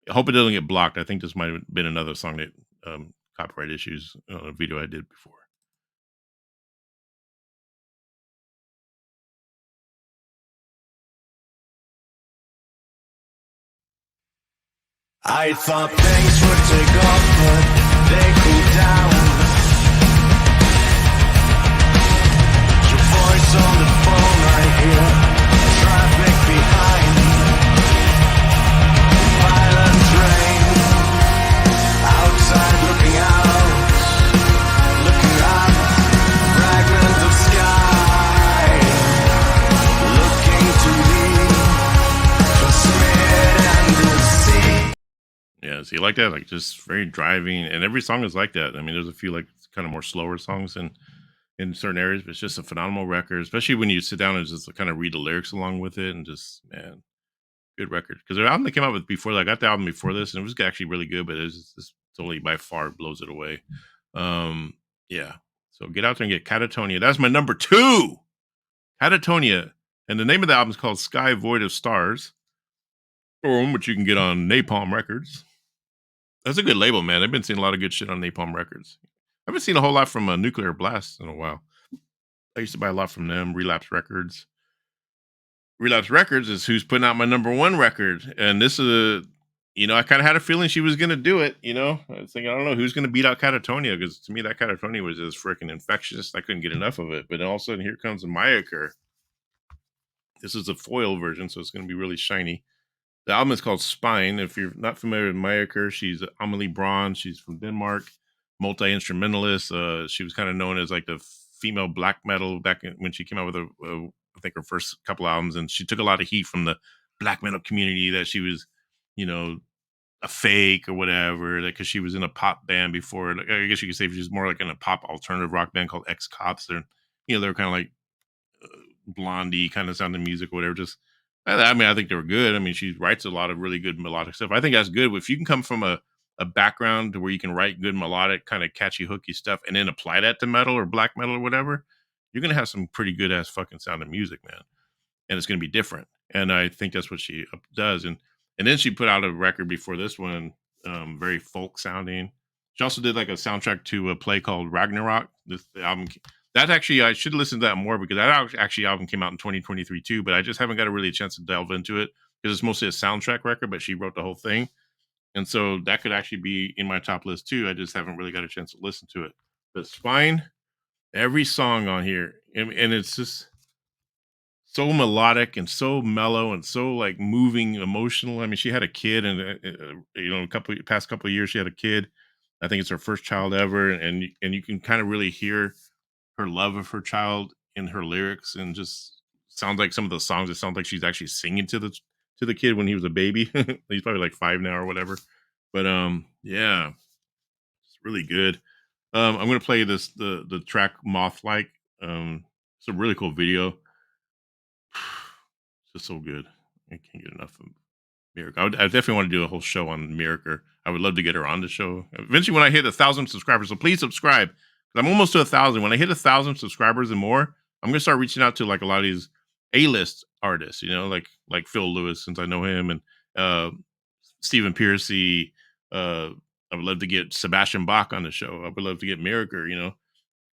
I hope it doesn't get blocked. I think this might have been another song that copyright issues on a video I did before. I thought things would take off, but they cooled down. on the phone right here. Traffic behind. Violent rain. Outside looking out. Looking up. Fragment of sky. Looking to me. Transmit and deceive. Yeah, so you like that? Like just very driving, and every song is like that. I mean, there's a few like kind of more slower songs in certain areas, but it's just a phenomenal record, especially when you sit down and just kind of read the lyrics along with it, and just man, good record. Because their album they came out with before, I got the album before this, and it was actually really good, but it's totally by far blows it away. Yeah, so get out there and get Catatonia. That's my number 2, Catatonia, and the name of the album is called Sky Void of Stars, which you can get on Napalm Records. That's a good label, man. I've been seeing a lot of good shit on Napalm Records. I haven't seen a whole lot from Nuclear Blast in a while. I used to buy a lot from them. Relapse Records. Relapse Records is who's putting out my number 1 record. And this is I kind of had a feeling she was going to do it, I was thinking, I don't know who's going to beat out Catatonia, because to me, that Catatonia was just freaking infectious. I couldn't get enough of it. But then all of a sudden, here comes a Mayaker. This is a foil version, so it's going to be really shiny. The album is called Spine. If you're not familiar with Mayaker, she's Amelie Braun. She's from Denmark, multi-instrumentalist. She was kind of known as like the female black metal back when she came out with I think her first couple albums, and she took a lot of heat from the black metal community that she was, a fake or whatever, because she was in a pop band before. I guess you could say she was more like in a pop alternative rock band called Ex-Cops. They're kind of like blondie kind of sounding music or whatever. Just I think they were good. I mean, she writes a lot of really good melodic stuff. I think that's good. If you can come from a background to where you can write good melodic, kind of catchy, hooky stuff, and then apply that to metal or black metal or whatever, you're going to have some pretty good ass fucking sounding music, man. And it's going to be different. And I think that's what she does. And then she put out a record before this one, very folk sounding. She also did like a soundtrack to a play called Ragnarok. This album, that actually, I should listen to that more, because that actually album came out in 2023 too, but I just haven't got a chance to delve into it, because it's mostly a soundtrack record, but she wrote the whole thing. And so that could actually be in my top list too. I just haven't really got a chance to listen to it. But Spine, every song on here, and it's just so melodic and so mellow and so like moving, emotional. I mean, she had a kid, and past couple of years she had a kid. I think it's her first child ever, and you can kind of really hear her love of her child in her lyrics, and just sounds like some of the songs, it sounds like she's actually singing to the kid when he was a baby. He's probably like 5 now or whatever. But yeah, it's really good. I'm gonna play the track Moth-like. It's a really cool video. It's just so good. I can't get enough of Miracle. I definitely want to do a whole show on Miracle. I would love to get her on the show eventually when I hit 1,000 subscribers. So please subscribe. I'm almost to 1,000. When I hit 1,000 subscribers and more, I'm gonna start reaching out to like a lot of these A-list artists, like Phil Lewis, since I know him, and Stephen Piercy. I would love to get Sebastian Bach on the show. I would love to get Miracle.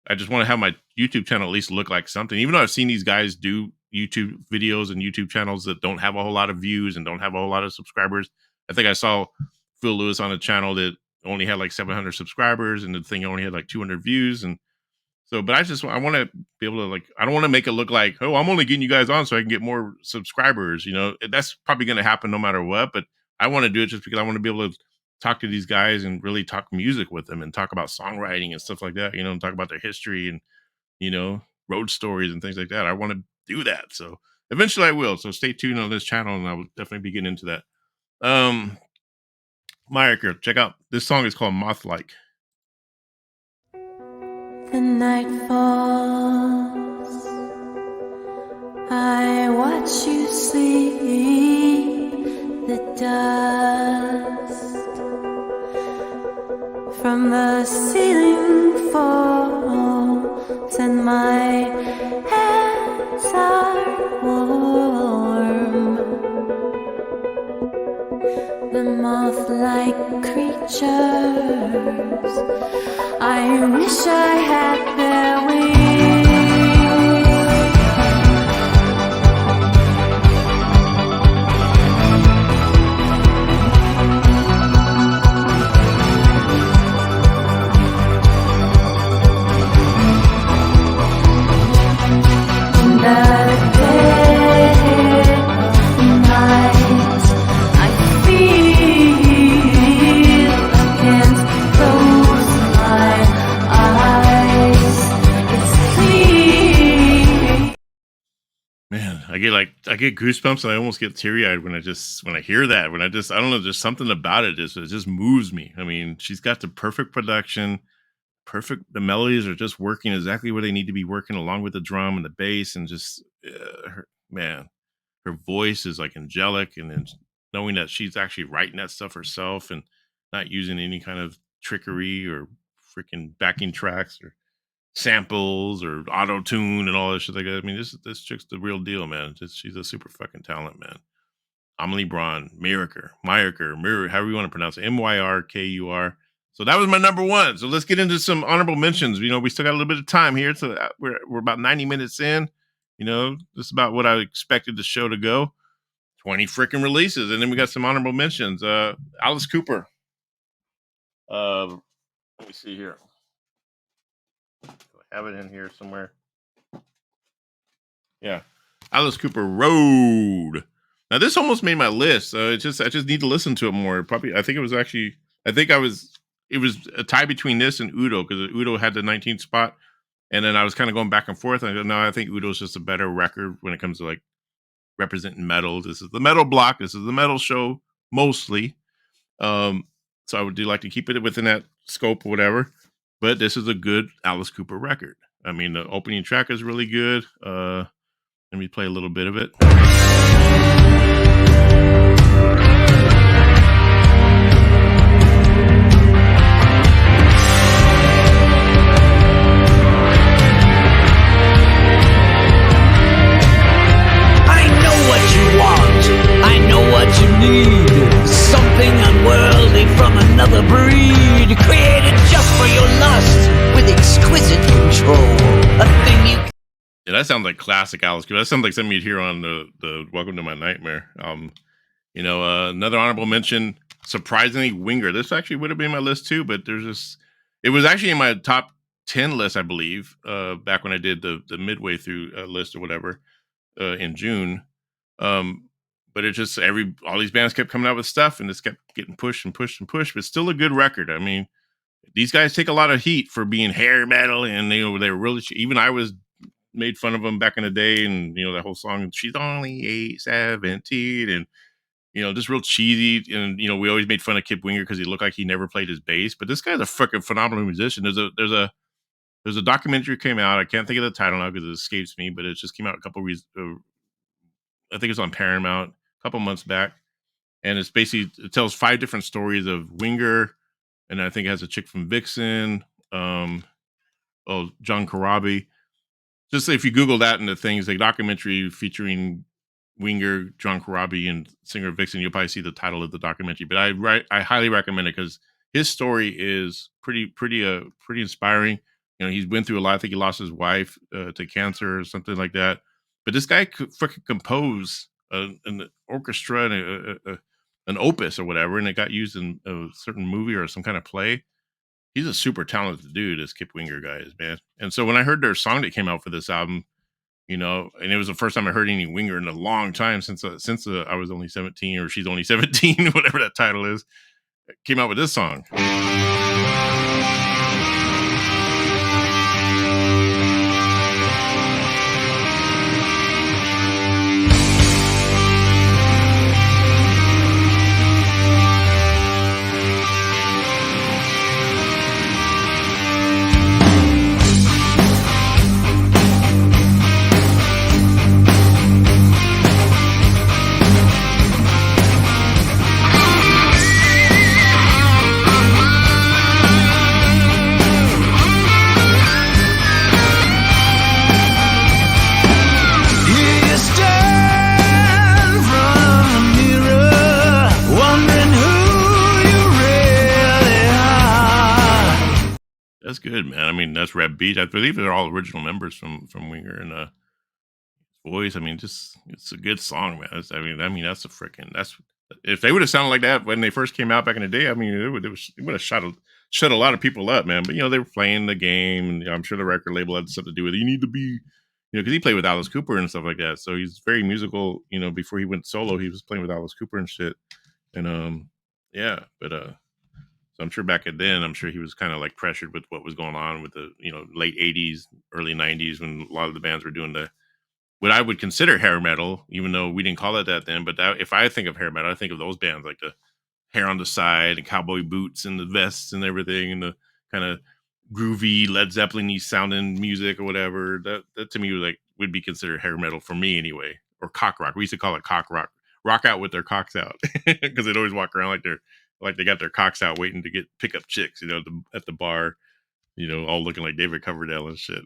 I just want to have my YouTube channel at least look like something. Even though I've seen these guys do YouTube videos and YouTube channels that don't have a whole lot of views and don't have a whole lot of subscribers. I think I saw Phil Lewis on a channel that only had like 700 subscribers, and the thing only had like 200 views. And so, but I want to be able to I don't want to make it look like, oh, I'm only getting you guys on so I can get more subscribers. That's probably going to happen no matter what, but I want to do it just because I want to be able to talk to these guys and really talk music with them and talk about songwriting and stuff like that, and talk about their history and, road stories and things like that. I want to do that. So eventually I will. So stay tuned on this channel, and I will definitely be getting into that. Mayaker, check out this song. Is called Moth-like. The night falls, I watch you sleep. The dust from the ceiling falls, and my hands are warm. The moth-like creatures, I wish I had their wings. I get goosebumps and I almost get teary eyed when I hear that. I don't know, there's something about it. It just moves me. I mean, she's got the perfect production, the melodies are just working exactly where they need to be working, along with the drum and the bass, and just man, her voice is like angelic, and then knowing that she's actually writing that stuff herself and not using any kind of trickery or freaking backing tracks or samples or auto tune and all that shit like that. I mean, this chick's the real deal, man. She's a super fucking talent, man. Amelie Braun, Myriker, however you want to pronounce it, Myrkur. So that was my number one. So let's get into some honorable mentions. You know, we still got a little bit of time here, so we're about 90 minutes in. You know, this is about what I expected the show to go. 20 freaking releases, and then we got some honorable mentions. Alice Cooper. Let me see here. I have it in here somewhere. Yeah, Alice Cooper Road. Now this almost made my list. I just need to listen to it more. Probably, I think it was it was a tie between this and Udo, because Udo had the 19th spot, and then I was kind of going back and forth. And I go, no, I think Udo's just a better record when it comes to like representing metal. This is the metal block. This is the metal show mostly. So I would do like to keep it within that scope or whatever. But this is a good Alice Cooper record. I mean, the opening track is really good. Let me play a little bit of it. I know what you want. I know what you need. Something unworldly from another breed, created just for your lust, with exquisite control. A thing you. Yeah, that sounds like classic Alice Cooper. That sounds like something you'd hear on the Welcome to My Nightmare. You know, another honorable mention, surprisingly, Winger. This actually would have been my list too, but it was actually in my top 10 list, I believe, back when I did the midway through list or whatever in June. But it just all these bands kept coming out with stuff, and this kept getting pushed and pushed and pushed. But still a good record. I mean, these guys take a lot of heat for being hair metal, and they were really, even I was made fun of them back in the day, and you know that whole song, "She's only 17," and you know, just real cheesy. And you know, we always made fun of Kip Winger because he looked like he never played his bass. But this guy's a freaking phenomenal musician. There's a documentary came out. I can't think of the title now because it escapes me, but it just came out a couple I think it's on Paramount a couple months back, and it tells 5 different stories of Winger, and I think it has a chick from Vixen, John Corabi. Just if you Google that and the things, like documentary featuring Winger, John Corabi, and singer Vixen, you'll probably see the title of the documentary. But I highly recommend it because his story is pretty inspiring. You know, he's been through a lot. I think he lost his wife to cancer or something like that. But this guy could freaking compose an orchestra and an opus or whatever, and it got used in a certain movie or some kind of play. He's a super talented dude, this Kip Winger guy is, man. And so when I heard their song that came out for this album, you know, and it was the first time I heard any Winger in a long time since I was only 17 or she's only 17, whatever that title is, came out with this song. That's good, man. I mean, that's Reb Beat. I believe they're all original members from Winger and voice. I mean, just it's a good song, man. That's if they would have sounded like that when they first came out back in the day. I mean, it would have shut a lot of people up, man. But you know, they were playing the game, and I'm sure the record label had something to do with it. You need to be, you know, because he played with Alice Cooper and stuff like that. So he's very musical. You know, before he went solo, he was playing with Alice Cooper and shit. And yeah, but so I'm sure back then, I'm sure he was kind of like pressured with what was going on with the, you know, late 80s, early 90s when a lot of the bands were doing the what I would consider hair metal, even though we didn't call it that then. But if I think of hair metal, I think of those bands like the hair on the side and cowboy boots and the vests and everything and the kind of groovy Led Zeppelin-y sounding music or whatever. That to me would be considered hair metal for me anyway, or cock rock. We used to call it cock rock. Rock out with their cocks out because they'd always walk around like they got their cocks out waiting to pick up chicks, at the bar, all looking like David Coverdale and shit.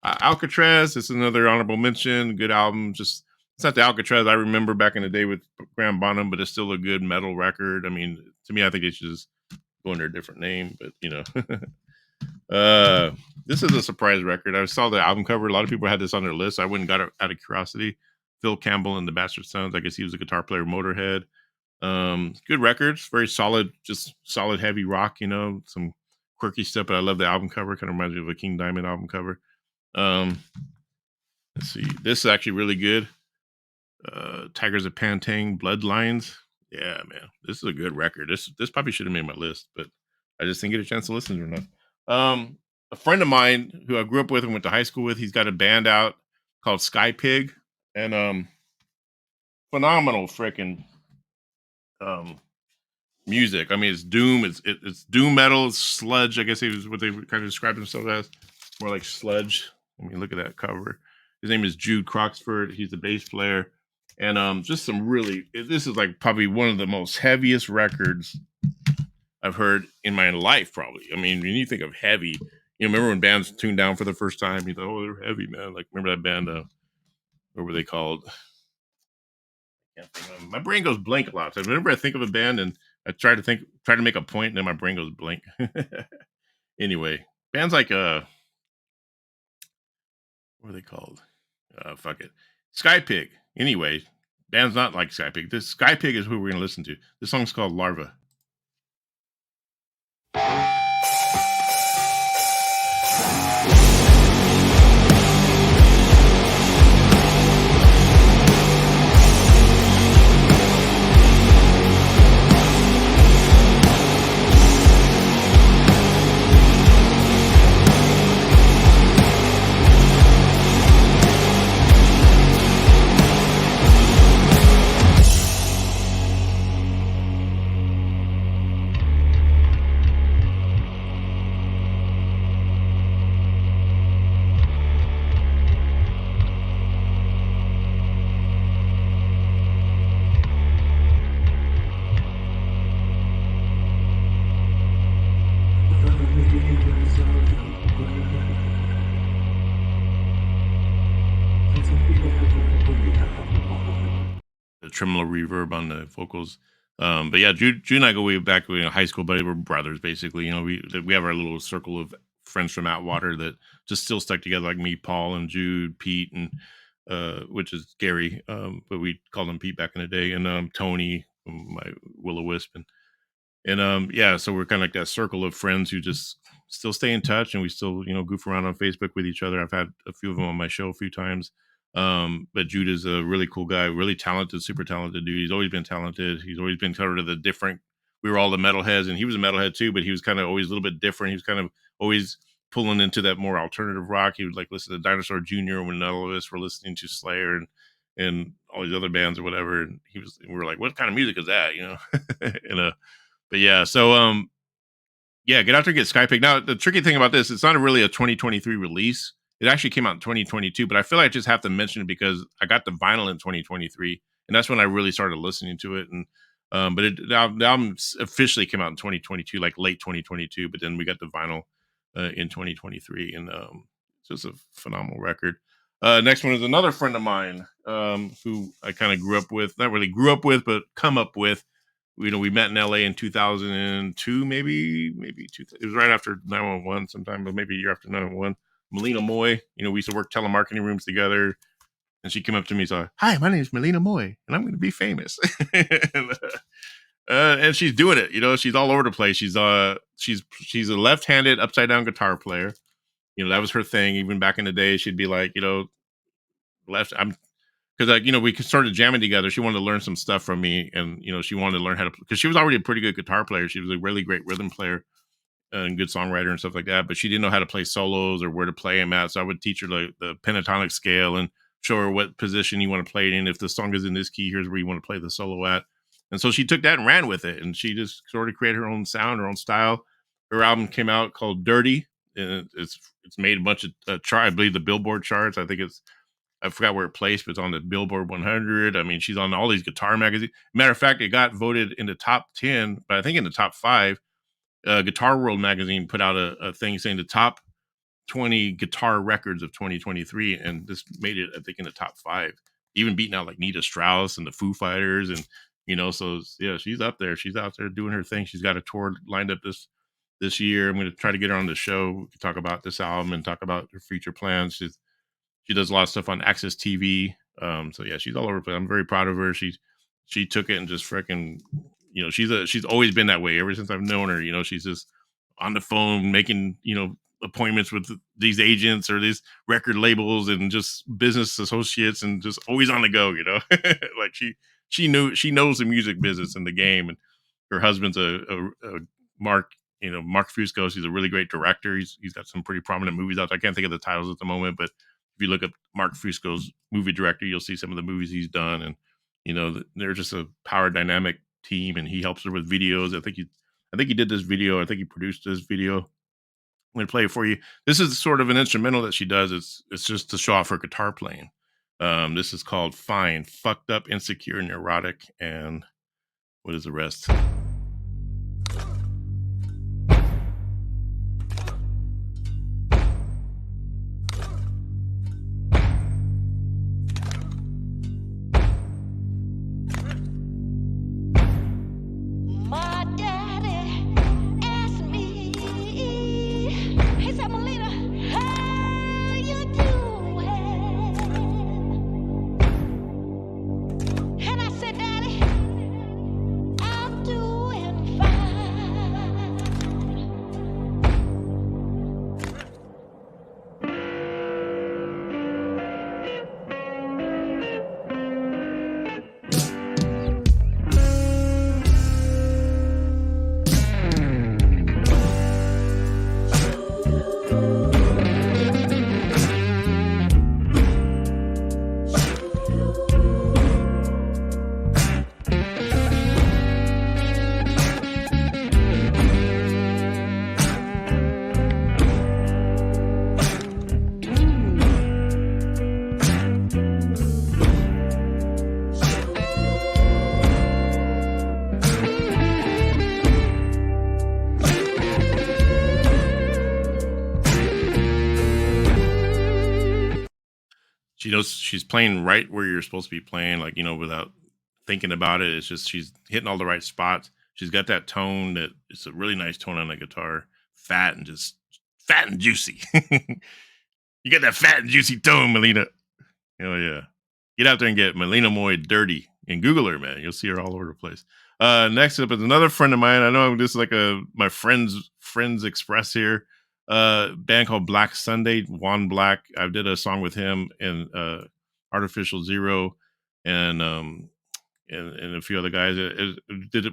Alcatraz is another honorable mention. Good album. Just it's not the Alcatraz I remember back in the day with Graham Bonham, but it's still a good metal record. I mean, to me, I think they should just go under a different name. But this is a surprise record. I saw the album cover. A lot of people had this on their list. I went and got it out of curiosity. Phil Campbell and the Bastard Sons. I guess he was a guitar player, Motorhead. Good records, very solid, just solid heavy rock. Some quirky stuff. But I love the album cover. Kind of reminds me of a King Diamond album cover. Let's see. This is actually really good. Tigers of Pantang, Bloodlines. Yeah, man, this is a good record. This probably should have made my list, but I just didn't get a chance to listen to it enough. A friend of mine who I grew up with and went to high school with, he's got a band out called Sky Pig, and phenomenal freaking music. I mean, it's doom. It's doom metal. It's sludge. I guess it was what they kind of described themselves as, more like sludge. I mean, look at that cover. His name is Jude Croxford. He's the bass player, and just some really. This is like probably one of the most heaviest records I've heard in my life. Probably. I mean, when you think of heavy, remember when bands tuned down for the first time? You thought, oh, they're heavy, man. Like, remember that band? What were they called? I can't think of them. My brain goes blank a lot. So whenever I think of a band and I try to make a point, and then my brain goes blank. Anyway, bands like what are they called? Fuck it, Sky Pig. Anyway, bands not like Sky Pig. This Sky Pig is who we're gonna listen to. This song's called Larva. The tremolo reverb on the vocals. But yeah, Jude and I go way back. We high school buddies. We're brothers, basically. We have our little circle of friends from Atwater that just still stuck together, like me, Paul, and Jude, Pete, and which is Gary, but we called him Pete back in the day, and Tony, my Will-O-Wisp, and yeah, so we're kind of like that circle of friends who just still stay in touch, and we still goof around on Facebook with each other. I've had a few of them on my show a few times. But Jude is a really cool guy, really talented, super talented dude. He's always been talented. He's always been kind of the different. We were all the metalheads, and he was a metalhead too, but he was kind of always a little bit different. He was kind of always pulling into that more alternative rock. He would like listen to Dinosaur Jr. when none of us were listening to Slayer and all these other bands or whatever. And we were like, what kind of music is that? And but yeah, so yeah, get out there and get Sky Pig. Now the tricky thing about this, it's not really a 2023 release. It actually came out in 2022, but I feel like I just have to mention it because I got the vinyl in 2023, and that's when I really started listening to it. And but the album officially came out in 2022, like late 2022. But then we got the vinyl in 2023, and it's just a phenomenal record. Next one is another friend of mine who I kind of grew up with, not really grew up with, but come up with. We met in LA in 2002, maybe it was right after 911 sometime, but maybe a year after 911. Malina Moye, we used to work telemarketing rooms together, and she came up to me and said, "Hi, my name is Malina Moye, and I'm going to be famous." And she's doing it. She's all over the place. She's a left-handed upside down guitar player. That was her thing. Even back in the day, she'd be like, left. Because we started jamming together. She wanted to learn some stuff from me, and she wanted to learn how to, because she was already a pretty good guitar player. She was a really great rhythm player and good songwriter and stuff like that, but she didn't know how to play solos or where to play them at. So I would teach her the pentatonic scale and show her what position you want to play it in. If the song is in this key, here's where you want to play the solo at. And so she took that and ran with it, and she just sort of created her own sound, her own style. Her album came out called Dirty, and it's made a bunch of I believe the Billboard charts. I forgot where it placed, but it's on the Billboard 100. I mean, she's on all these guitar magazines. Matter of fact, it got voted in the top 10, but I think in the top 5. Guitar World magazine put out a thing saying the top 20 guitar records of 2023, and this made it, I think, in the top 5, even beating out like Nita Strauss and the Foo Fighters, and so yeah, she's up there. She's out there doing her thing. She's got a tour lined up this year. I'm going to try to get her on the show. We can talk about this album and talk about her future plans. She does a lot of stuff on Access TV. So yeah, she's all over the place. I'm very proud of her. She took it and just freaking, she's always been that way ever since I've known her. She's just on the phone making, appointments with these agents or these record labels and just business associates, and just always on the go, like she knows the music business and the game. And her husband's a Mark, Mark Fusco. He's a really great director. He's got some pretty prominent movies out there. I can't think of the titles at the moment, but if you look up Mark Fusco's movie director, you'll see some of the movies he's done. And they're just a power dynamic team, and he helps her with videos. I think he did this video. I think he produced this video. I'm going to play it for you. This is sort of an instrumental that she does. It's just to show off her guitar playing. This is called Fine, Fucked Up, Insecure, Neurotic, and what is the rest? My daddy asked me, he said, Malina, how you doing? And I said, Daddy, I'm doing fine. She knows she's playing right where you're supposed to be playing, like, without thinking about it. It's just she's hitting all the right spots. She's got that tone that it's a really nice tone on the guitar, fat and juicy. You got that fat and juicy tone, Malina. Oh yeah. Get out there and get Malina Moye Dirty and Google her, man. You'll see her all over the place. Next up is another friend of mine. I know this is like my friends express here. Band called Blak Sunday, Juan Black. I did a song with him and Artificial Zero and a few other guys.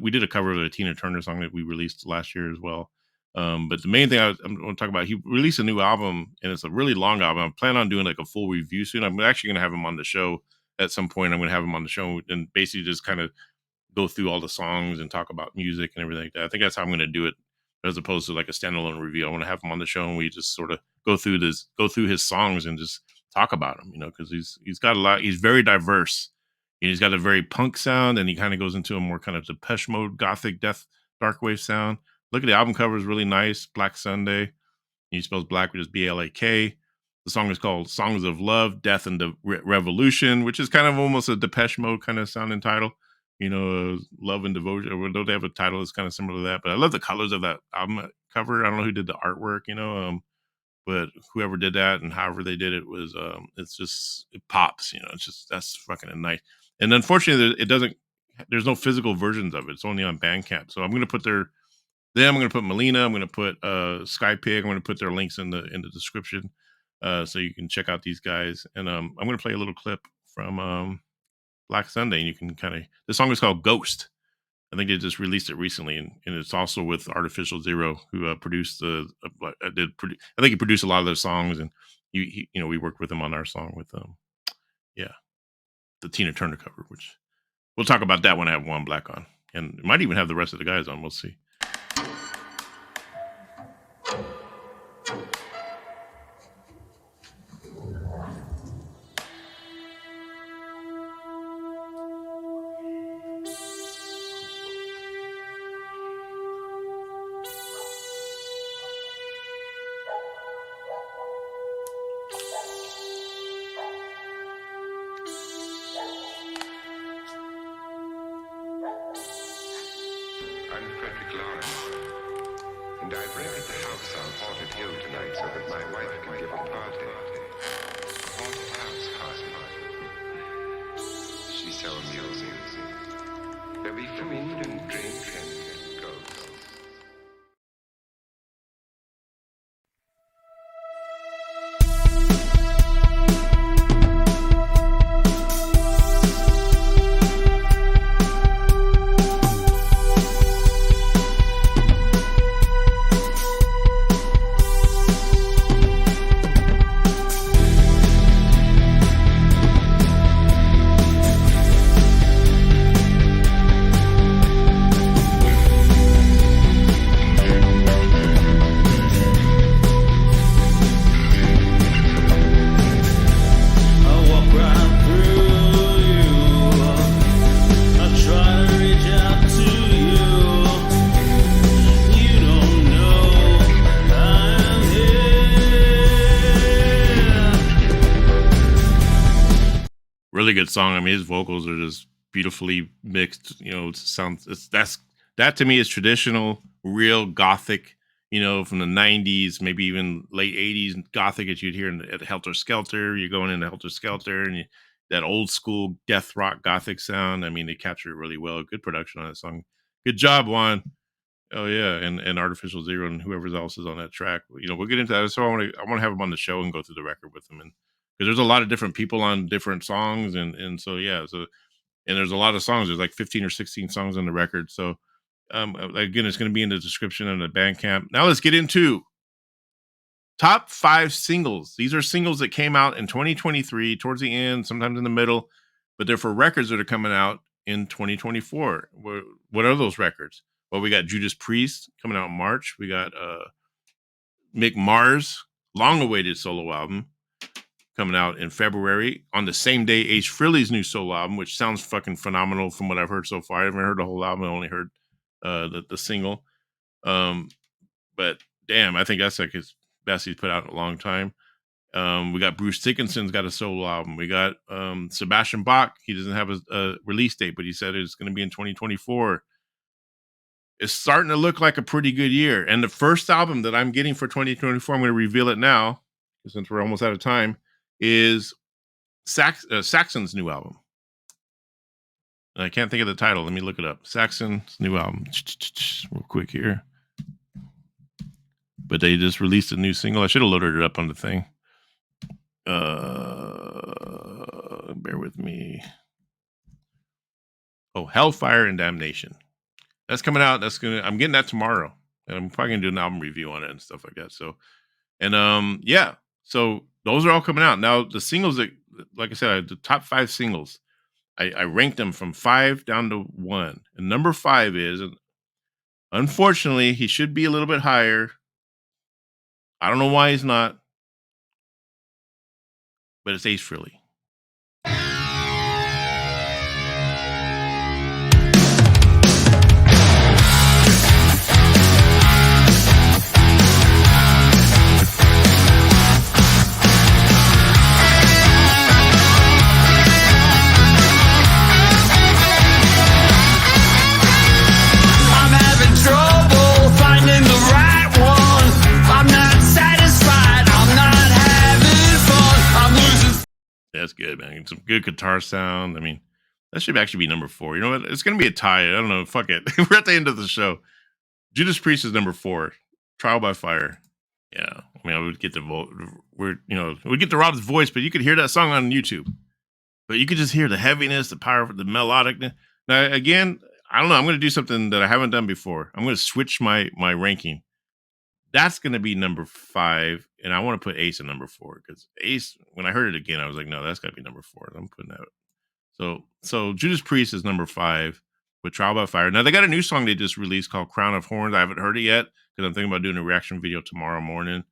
We did a cover of a Tina Turner song that we released last year as well. But the main thing I'm going to talk about, he released a new album, and it's a really long album. I'm planning on doing like a full review soon. I'm actually going to have him on the show at some point. I'm going to have him on the show and basically just kind of go through all the songs and talk about music and everything like that. I think that's how I'm going to do it, as opposed to like a standalone review. I want to have him on the show and we just sort of go through his songs and just talk about him, because he's got a lot. He's very diverse. He's got a very punk sound, and he kind of goes into a more kind of Depeche Mode, gothic, dark wave sound. Look at the album cover; is really nice. Blak Sunday. He spells black with just Blak. The song is called "Songs of Love, Death, and the Revolution," which is kind of almost a Depeche Mode kind of sounding title. Love and Devotion. Or don't they have a title that's kind of similar to that? But I love the colors of that album cover. I don't know who did the artwork, but whoever did that and however they did it was, it pops. That's fucking nice. And unfortunately, there's no physical versions of it. It's only on Bandcamp. So I'm going to put I'm going to put Malina. I'm going to put Skypig. I'm going to put their links in the description, so you can check out these guys. And I'm going to play a little clip from Blak Sunday, and you can the song is called Ghost. I think they just released it recently, and it's also with Artificial Zero, who produced I think he produced a lot of their songs, and we worked with him on our song with Yeah, the Tina Turner cover, which we'll talk about that when I have Juan Black on, and it might even have the rest of the guys on. We'll see. I'm Frederick Lawrence, and I've rented the house on Haunted Hill tonight so that my wife can give a party. A haunted house party. She's so amusing. There'll be food and drink and ghosts. Really good song. I mean, his vocals are just beautifully mixed. You know, that to me is traditional, real gothic. You know, from the '90s, maybe even late '80s gothic that you'd hear at Helter Skelter. You're going into Helter Skelter, and that old school death rock gothic sound. I mean, they capture it really well. Good production on that song. Good job, Juan. Oh yeah, and Artificial Zero and whoever else is on that track. You know, we'll get into that. So I want to have him on the show and go through the record with him, and because there's a lot of different people on different songs, and so yeah, so and there's a lot of songs. There's like 15 or 16 songs on the record. So again, it's going to be in the description and the Bandcamp. Now let's get into top 5 singles. These are singles that came out in 2023, towards the end, sometimes in the middle, but they're for records that are coming out in 2024. What are those records? Well, we got Judas Priest coming out in March. We got Mick Mars' long-awaited solo album coming out in February. On the same day, Ace Frehley's new solo album, which sounds fucking phenomenal from what I've heard so far. I haven't heard the whole album. I only heard the single. But damn, I think that's like his best he's put out in a long time. We got Bruce Dickinson's got a solo album. We got Sebastian Bach. He doesn't have a release date, but he said it's going to be in 2024. It's starting to look like a pretty good year. And the first album that I'm getting for 2024, I'm going to reveal it now, since we're almost out of time, is Saxon's new album. And I can't think of the title. Let me look it up. Saxon's new album. Real quick here. But they just released a new single. I should have loaded it up on the thing. Bear with me. Oh, Hellfire and Damnation. That's coming out. I'm getting that tomorrow. And I'm probably gonna do an album review on it and stuff like that. So, and yeah. So those are all coming out. Now the singles that, like I said, the top 5 singles, I ranked them from 5 down to 1. And number 5 is, unfortunately, he should be a little bit higher. I don't know why he's not, but it's Ace Frehley. That's good, man. Some good guitar sound. I mean, that should actually be number 4. You know what? It's going to be a tie. I don't know. Fuck it. We're at the end of the show. Judas Priest is number 4. Trial by Fire. Yeah. I mean, I would get we'd get to Rob's voice, but you could hear that song on YouTube. But you could just hear the heaviness, the power, the melodicness. Now, again, I don't know. I'm going to do something that I haven't done before. I'm going to switch my ranking. that's going to be number 5, and I want to put Ace at number 4 because Ace. When I heard it again, I was like, no, that's got to be number 4. I'm putting that. So Judas Priest is number 5 with Trial by Fire. Now they got a new song they just released called Crown of Horns. I haven't heard it yet because I'm thinking about doing a reaction video tomorrow morning.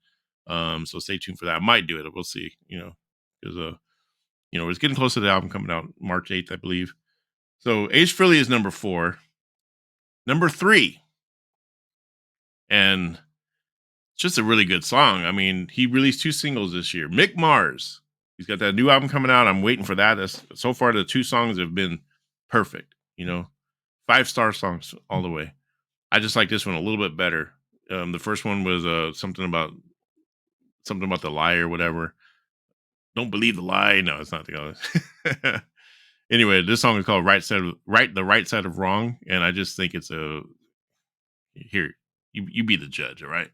So stay tuned for that. I might do it. We'll see. Because it's getting close to the album coming out March 8th, I believe. So Ace Frehley is number 4. Number 3, and it's just a really good song. I mean, he released 2 singles this year. Mick Mars, he's got that new album coming out. I'm waiting for that. So far, the 2 songs have been perfect. 5-star songs all the way. I just like this one a little bit better. The first one was something about the lie or whatever. Don't believe the lie. No, it's not the other. Anyway, this song is called The Right Side of Wrong, and I just think it's here. You be the judge, all right?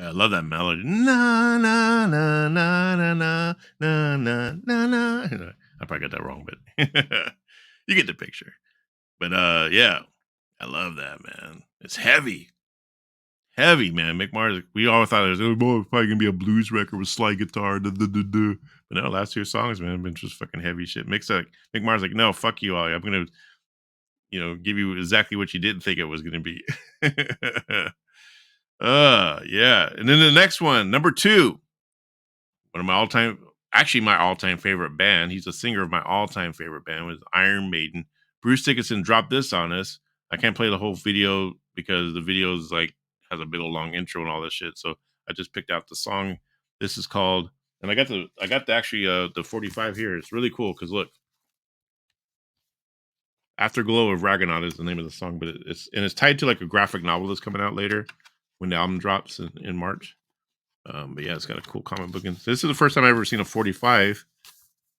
I love that melody. Na na na na na na na na na na. I probably got that wrong, but you get the picture. But yeah, I love that, man. It's heavy, man. Mick Mars. We always thought it was probably gonna be a blues record with slide guitar. But no, last 2 songs, man, have been just fucking heavy shit. Mick Mars like, no, fuck you all. I'm gonna, give you exactly what you didn't think it was gonna be. Yeah. And then the next one, number 2, one of my all-time favorite band. He's a singer of my all-time favorite band was Iron Maiden. Bruce Dickinson dropped this on us. I can't play the whole video because the video is has a big old long intro and all this shit. So I just picked out the song. This is called, and I got the 45 here. It's really cool because look, Afterglow of Ragnarok is the name of the song, but it's tied to like a graphic novel that's coming out later when the album drops in March. But yeah, it's got a cool comic book. And this is the first time I've ever seen a 45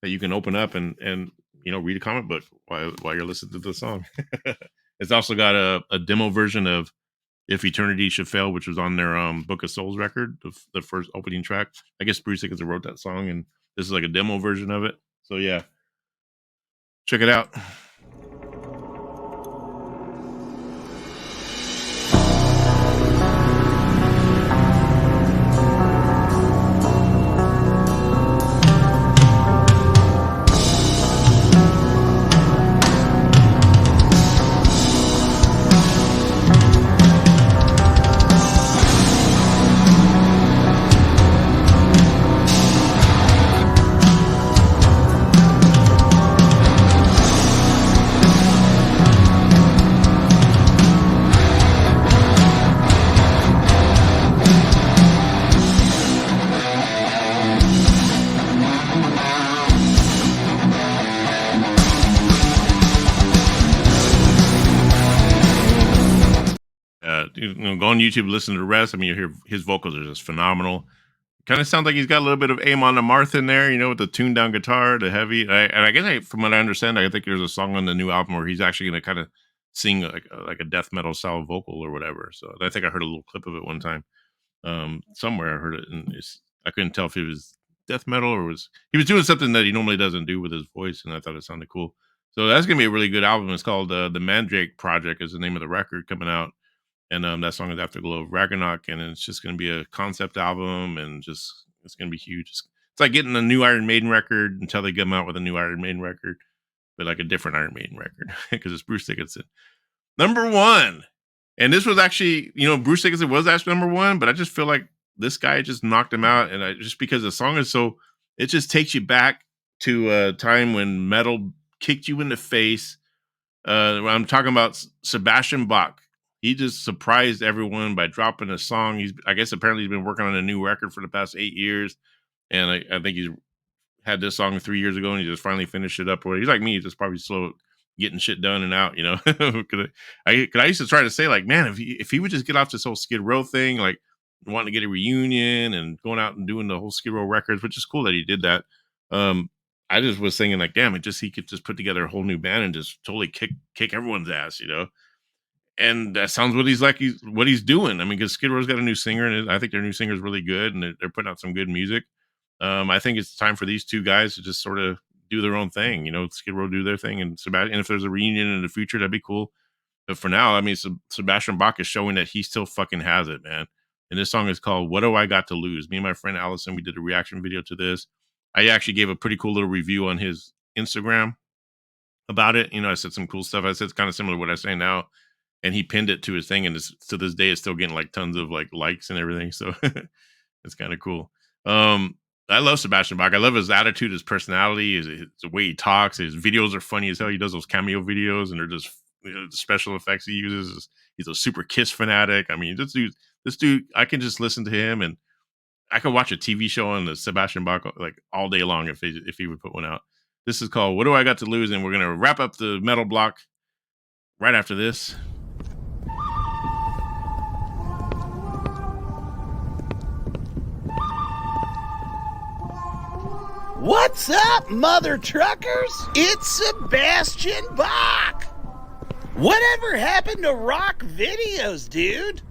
that you can open up and read a comic book while you're listening to the song. It's also got a demo version of If Eternity Should Fail, which was on their Book of Souls record, the first opening track. I guess Bruce Dickinson wrote that song, and this is like a demo version of it. So yeah, check it out. Go on YouTube, listen to the rest. I mean, you hear his vocals are just phenomenal. Kind of sounds like he's got a little bit of Amon Amarth in there, with the tuned down guitar, the heavy. And I guess from what I understand, I think there's a song on the new album where he's actually going to kind of sing like a death metal style vocal or whatever. So I think I heard a little clip of it one time somewhere. I heard it, and I couldn't tell if it was death metal or he was doing something that he normally doesn't do with his voice, and I thought it sounded cool. So that's gonna be a really good album. It's called the Mandrake Project is the name of the record coming out. And that song is Afterglow of Ragnarok, and it's just going to be a concept album, and it's going to be huge. It's like getting a new Iron Maiden record until they come out with a new Iron Maiden record, but like a different Iron Maiden record because it's Bruce Dickinson. Number 1, and this was actually, Bruce Dickinson was actually number 1, but I just feel like this guy just knocked him out. And just because the song is so, it just takes you back to a time when metal kicked you in the face. I'm talking about Sebastian Bach. He just surprised everyone by dropping a song. I guess apparently he's been working on a new record for the past 8 years. And I think he's had this song 3 years ago and he just finally finished it up. Or he's like me, he's just probably slow getting shit done and out, you know. I used to try to say, like, man, if he would just get off this whole Skid Row thing, like wanting to get a reunion and going out and doing the whole Skid Row records, which is cool that he did that. I just was thinking, like, damn, he could just put together a whole new band and just totally kick everyone's ass, you know. And that sounds what he's doing. I mean, because Skid Row's got a new singer, and I think their new singer is really good, and they're putting out some good music. I think it's time for these two guys to just sort of do their own thing, you know. Skid Row do their thing, and Sebastian. And if there's a reunion in the future, that'd be cool. But for now, I mean, Sebastian Bach is showing that he still fucking has it, man. And this song is called "What Do I Got to Lose." Me and my friend Allison, we did a reaction video to this. I actually gave a pretty cool little review on his Instagram about it. You know, I said some cool stuff. I said it's kind of similar to what I say now, and he pinned it to his thing, and to this day, it's still getting like tons of like likes and everything. So it's kind of cool. I love Sebastian Bach. I love his attitude, his personality, the way he talks. His videos are funny as hell. He does those cameo videos, and they're just, you know, the special effects he uses. He's a super Kiss fanatic. I mean, this dude, I can just listen to him, and I could watch a TV show on the Sebastian Bach like all day long if he would put one out. This is called "What Do I Got to Lose," and we're gonna wrap up the metal block right after this. What's up, mother truckers? It's Sebastian Bach. Whatever happened to rock videos, dude?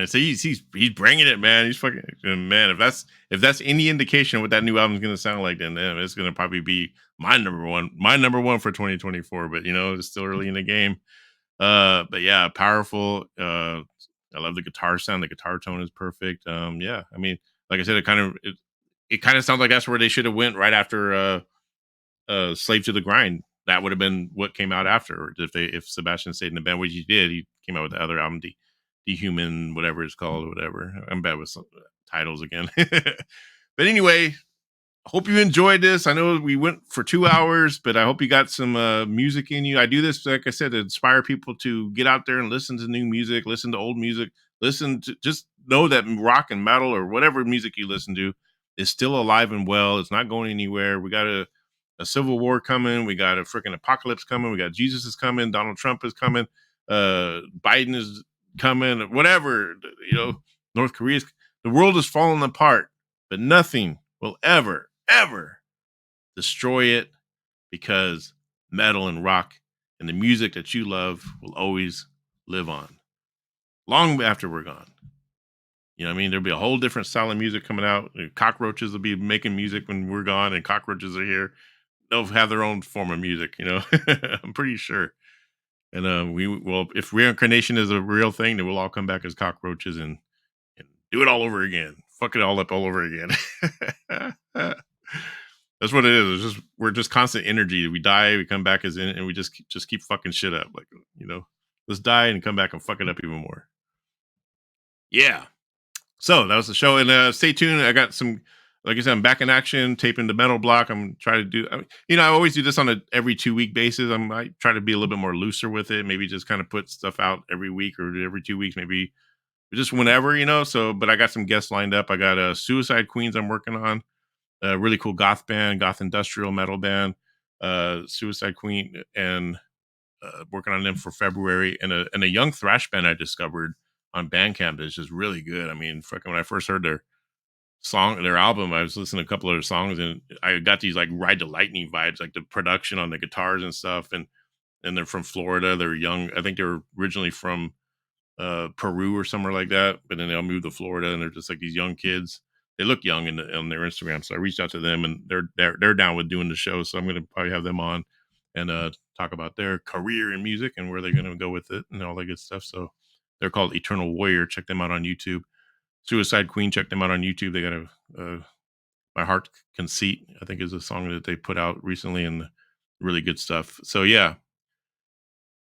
So he's bringing it, man. He's fucking, man. If that's any indication of what that new album is gonna sound like, then it's gonna probably be my number one for 2024. But you know, it's still early in the game. But yeah, powerful. I love the guitar sound. The guitar tone is perfect. Yeah, I mean, like I said, it kind of sounds like that's where they should have went right after Slave to the Grind. That would have been what came out after. If Sebastian stayed in the band, which he did, he came out with the other album, Dehuman, whatever it's called, or whatever. I'm bad with titles again. But anyway, hope you enjoyed this. I know we went for 2 hours, but I hope you got some music in you. I do this, like I said, to inspire people to get out there and listen to new music, listen to old music, just know that rock and metal or whatever music you listen to is still alive and well. It's not going anywhere. We got a civil war coming. We got a freaking apocalypse coming. We got Jesus is coming. Donald Trump is coming. Biden is coming, whatever, you know, North Korea's, the world is falling apart, but nothing will ever destroy it, because metal and rock and the music that you love will always live on long after we're gone. You know what I mean? There'll be a whole different style of music coming out. Cockroaches will be making music when we're gone, and cockroaches are here. They'll have their own form of music, you know. I'm pretty sure. And if reincarnation is a real thing, then we'll all come back as cockroaches and do it all over again. Fuck it all up all over again. That's what it is. We're just constant energy. We die, we come back and we just keep fucking shit up. Like, you know, let's die and come back and fuck it up even more. Yeah. So that was the show, and stay tuned. I got some, like I said, I'm back in action, taping the metal block. I'm trying to do, you know, I always do this on every 2 week basis. I try to be a little bit more looser with it. Maybe just kind of put stuff out every week or every 2 weeks, maybe just whenever, you know. So, but I got some guests lined up. I got Suicide Queens I'm working on, a really cool goth band, goth industrial metal band, Suicide Queen, and working on them for February, and a young thrash band I discovered on Bandcamp is just really good. I mean, fucking when I first heard their album, I was listening to a couple of their songs, and I got these like Ride the Lightning vibes, like the production on the guitars and stuff. And they're from Florida. They're young. I think they were originally from Peru or somewhere like that, but then they all moved to Florida, and they're just like these young kids. They look young on their Instagram, so I reached out to them, and they're down with doing the show. So I'm going to probably have them on and talk about their career in music and where they're going to go with it and all that good stuff. So they're called Eternal Warrior. Check them out on YouTube. Suicide Queen, check them out on YouTube. They got a My Heart Conceit, I think, is a song that they put out recently, and really good stuff. So yeah,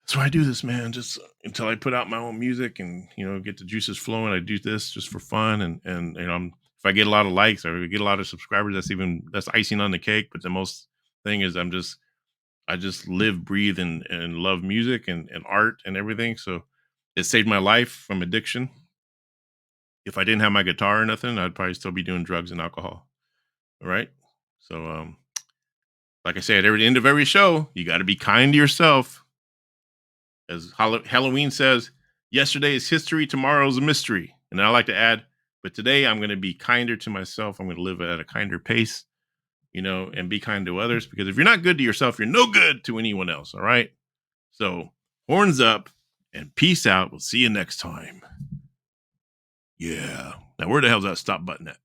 that's why I do this, man. Just until I put out my own music and, you know, get the juices flowing. I do this just for fun, and you know, if I get a lot of likes or get a lot of subscribers, that's icing on the cake. But the most thing is I just live, breathe, and love music and art and everything. So it saved my life from addiction. If I didn't have my guitar or nothing, I'd probably still be doing drugs and alcohol. All right. So like I say, at the end of every show, you got to be kind to yourself. As Halloween says, yesterday is history, tomorrow is a mystery. And then I like to add, but today I'm going to be kinder to myself. I'm going to live at a kinder pace, you know, and be kind to others, because if you're not good to yourself, you're no good to anyone else. All right. So horns up and peace out. We'll see you next time. Yeah. Now, where the hell's that stop button at?